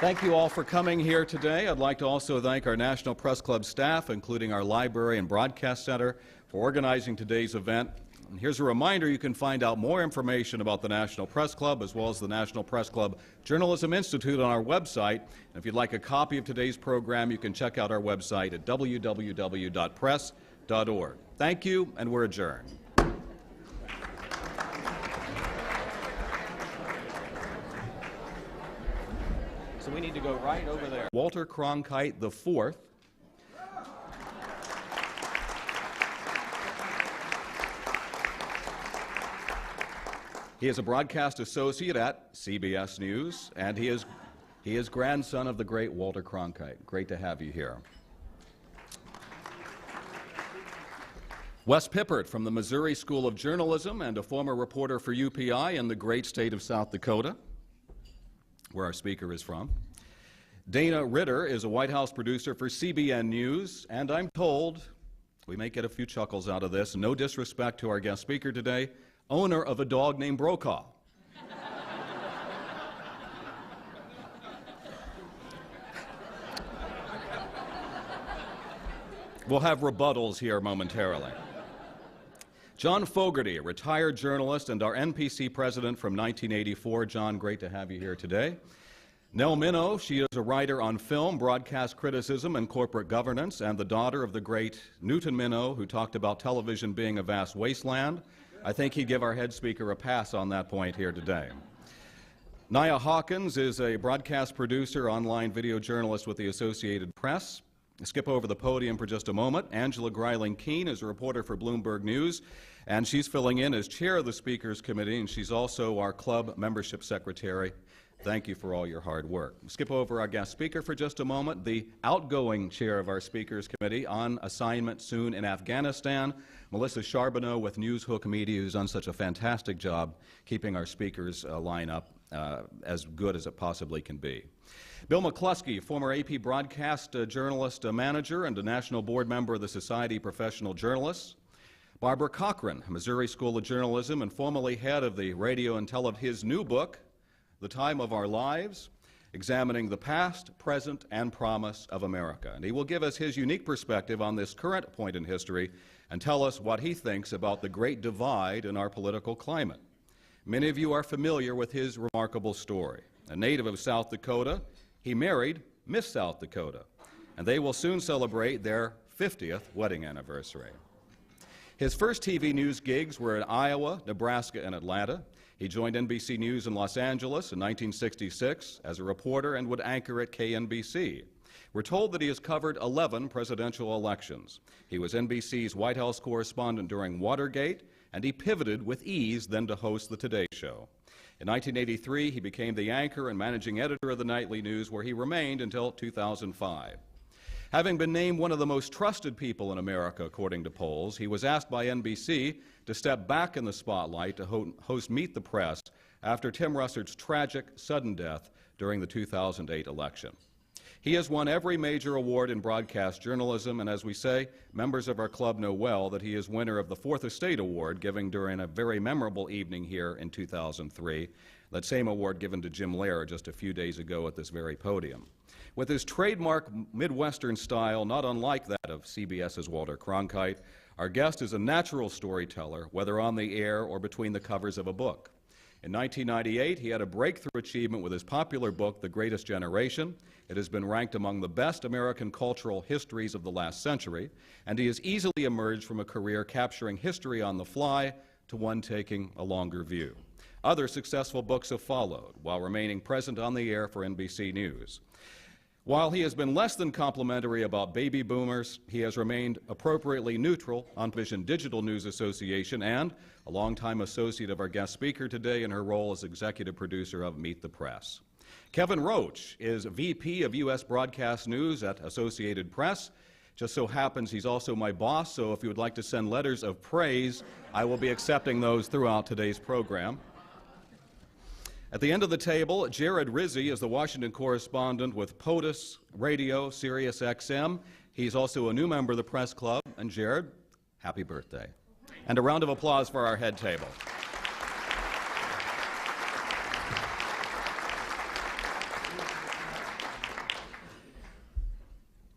Thank you all for coming here today. I'd like to also thank our National Press Club staff, including our Library and Broadcast Center, for organizing today's event. And here's a reminder, you can find out more information about the National Press Club as well as the National Press Club Journalism Institute on our website. And if you'd like a copy of today's program, you can check out our website at www.press.org. Thank you, and we're adjourned. So we need to go right over there. Walter Cronkite IV. He is a broadcast associate at CBS News, and he is grandson of the great Walter Cronkite. Great to have you here. Wes Pippert from the Missouri School of Journalism and a former reporter for UPI in the great state of South Dakota, where our speaker is from. Dana Ritter is a White House producer for CBN News, and I'm told, we may get a few chuckles out of this, no disrespect to our guest speaker today, owner of a dog named Brokaw. We'll have rebuttals here momentarily. John Fogarty, a retired journalist and our NPC president from 1984. John, great to have you here today. Nell Minow, she is a writer on film, broadcast criticism, and corporate governance, and the daughter of the great Newton Minow, who talked about television being a vast wasteland. I think he'd give our head speaker a pass on that point here today. Nia Hawkins is a broadcast producer, online video journalist with the Associated Press. Skip over the podium for just a moment. Angela Greiling-Keene is a reporter for Bloomberg News, and she's filling in as chair of the Speakers Committee, and she's also our club membership secretary. Thank you for all your hard work. Skip over our guest speaker for just a moment. The outgoing chair of our Speakers Committee on assignment soon in Afghanistan, Melissa Charbonneau with Newshook Media, who's done such a fantastic job keeping our speakers lineup as good as it possibly can be. Bill McCluskey, former AP broadcast journalist manager and a national board member of the Society of Professional Journalists. Barbara Cochran, Missouri School of Journalism and formerly head of the radio and his new book, The Time of Our Lives, examining the past, present, and promise of America. And he will give us his unique perspective on this current point in history and tell us what he thinks about the great divide in our political climate. Many of you are familiar with his remarkable story. A native of South Dakota, he married Miss South Dakota, and they will soon celebrate their 50th wedding anniversary. His first TV news gigs were in Iowa, Nebraska, and Atlanta. He joined NBC News in Los Angeles in 1966 as a reporter and would anchor at KNBC. We're told that he has covered 11 presidential elections. He was NBC's White House correspondent during Watergate, and he pivoted with ease then to host The Today Show. In 1983, he became the anchor and managing editor of the Nightly News, where he remained until 2005. Having been named one of the most trusted people in America, according to polls, he was asked by NBC to step back in the spotlight to host Meet the Press after Tim Russert's tragic, sudden death during the 2008 election. He has won every major award in broadcast journalism, and as we say, members of our club know well that he is winner of the Fourth Estate Award, given during a very memorable evening here in 2003, that same award given to Jim Lehrer just a few days ago at this very podium. With his trademark Midwestern style, not unlike that of CBS's Walter Cronkite, our guest is a natural storyteller, whether on the air or between the covers of a book. In 1998, he had a breakthrough achievement with his popular book, The Greatest Generation. It has been ranked among the best American cultural histories of the last century, and he has easily emerged from a career capturing history on the fly to one taking a longer view. Other successful books have followed, while remaining present on the air for NBC News. While he has been less than complimentary about baby boomers, he has remained appropriately neutral on Vision Digital News Association and a longtime associate of our guest speaker today in her role as executive producer of Meet the Press. Kevin Roach is VP of U.S. Broadcast News at Associated Press. Just so happens he's also my boss, so if you would like to send letters of praise, I will be accepting those throughout today's program. At the end of the table, Jared Rizzi is the Washington correspondent with POTUS Radio, Sirius XM. He's also a new member of the Press Club. And Jared, happy birthday. And a round of applause for our head table.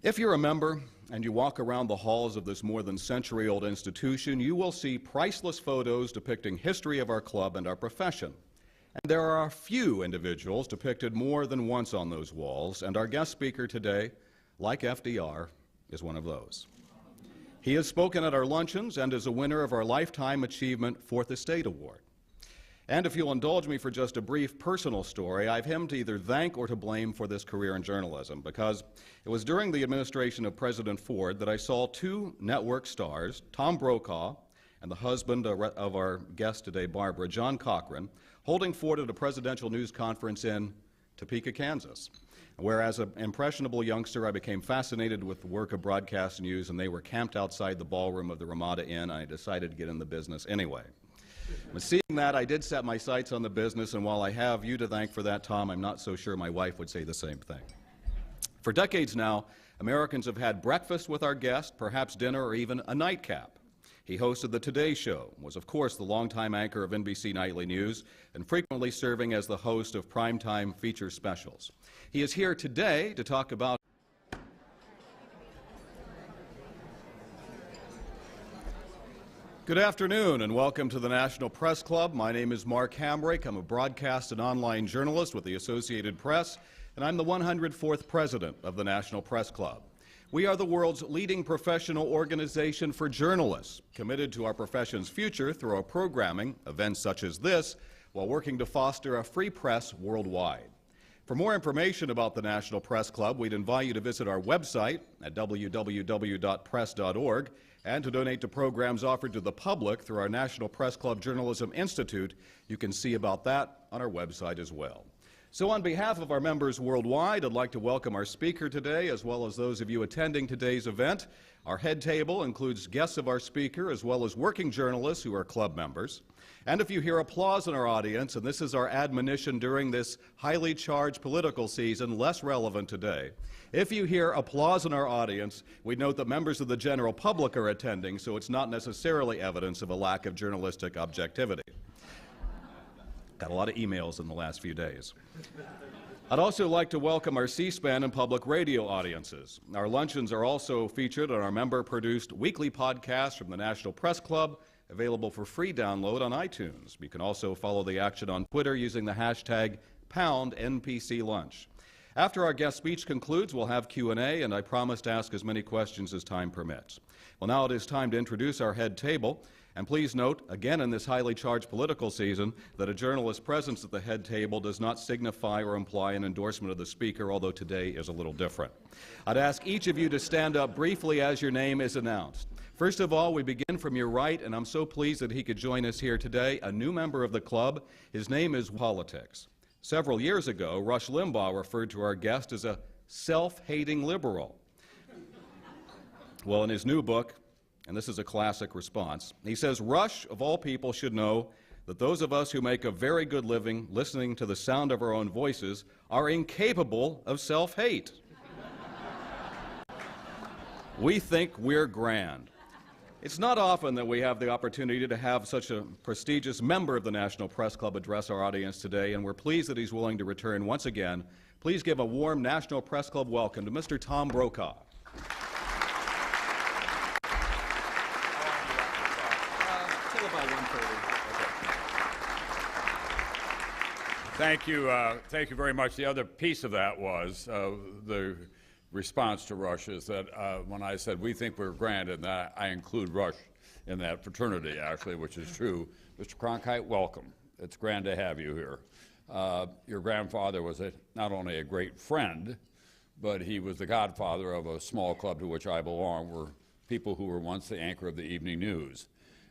If you're a member and you walk around the halls of this more than century-old institution, you will see priceless photos depicting history of our club and our profession. And there are a few individuals depicted more than once on those walls, and our guest speaker today, like FDR, is one of those. He has spoken at our luncheons and is a winner of our Lifetime Achievement Fourth Estate Award. And if you'll indulge me for just a brief personal story, I have him to either thank or to blame for this career in journalism, because it was during the administration of President Ford that I saw two network stars, Tom Brokaw and the husband of our guest today, Barbara, John Cochran, holding Ford at a presidential news conference in Topeka, Kansas. Where as an impressionable youngster, I became fascinated with the work of broadcast news, and they were camped outside the ballroom of the Ramada Inn, and I decided to get in the business anyway. But seeing that, I did set my sights on the business, and while I have you to thank for that, Tom, I'm not so sure my wife would say the same thing. For decades now, Americans have had breakfast with our guest, perhaps dinner or even a nightcap. He hosted the Today Show, was of course the longtime anchor of NBC Nightly News, and frequently serving as the host of primetime feature specials. He is here today to talk about Good afternoon and welcome to the National Press Club. My name is Mark Hamrick. I'm a broadcast and online journalist with the Associated Press, and I'm the 104th president of the National Press Club. We are the world's leading professional organization for journalists, committed to our profession's future through our programming, events such as this, while working to foster a free press worldwide. For more information about the National Press Club, we'd invite you to visit our website at www.press.org and to donate to programs offered to the public through our National Press Club Journalism Institute. You can see about that on our website as well. So on behalf of our members worldwide, I'd like to welcome our speaker today, as well as those of you attending today's event. Our head table includes guests of our speaker, as well as working journalists who are club members. And if you hear applause in our audience, and this is our admonition during this highly charged political season, less relevant today, if you hear applause in our audience, we note that members of the general public are attending, so it's not necessarily evidence of a lack of journalistic objectivity. Got a lot of emails in the last few days. I'd also like to welcome our C-SPAN and public radio audiences. Our luncheons are also featured on our member-produced weekly podcast from the National Press Club, available for free download on iTunes. You can also follow the action on Twitter using the hashtag #NPC Lunch. After our guest speech concludes, we'll have Q&A, and I promise to ask as many questions as time permits. Well, now it is time to introduce our head table. And please note, again in this highly charged political season, that a journalist's presence at the head table does not signify or imply an endorsement of the speaker, although today is a little different. I'd ask each of you to stand up briefly as your name is announced. First of all, we begin from your right, and I'm so pleased that he could join us here today, a new member of the club. His name is Politics. Several years ago, Rush Limbaugh referred to our guest as a self-hating liberal. Well, in his new book, and this is a classic response, he says, Rush, of all people, should know that those of us who make a very good living listening to the sound of our own voices are incapable of self-hate. We think we're grand. It's not often that we have the opportunity to have such a prestigious member of the National Press Club address our audience today, and we're pleased that he's willing to return once again. Please give a warm National Press Club welcome to Mr. Tom Brokaw. Thank you very much. The other piece of that was the response to Rush is that when I said we think we're grand, and that I include Rush in that fraternity, actually, which is true. Mr. Cronkite, welcome. It's grand to have you here. Your grandfather was not only a great friend, but he was the godfather of a small club to which I belong, were people who were once the anchor of the evening news.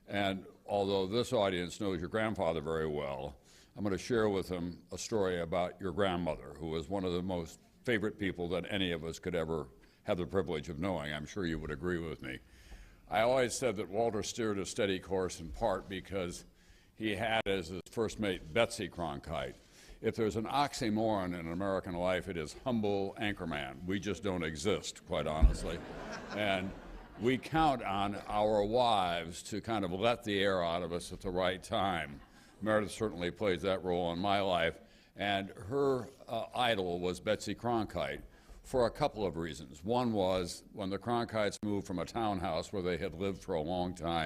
And although this audience knows your grandfather very well, I'm going to share with them a story about your grandmother, who was one of the most favorite people that any of us could ever have the privilege of knowing. I'm sure you would agree with me. I always said that Walter steered a steady course in part because he had as his first mate Betsy Cronkite. If there's an oxymoron in American life, it is humble anchorman. We just don't exist, quite honestly. And we count on our wives to kind of let the air out of us at the right time. Meredith certainly plays that role in my life, and her idol was Betsy Cronkite for a couple of reasons. One was when the Cronkites moved from a townhouse where they had lived for a long time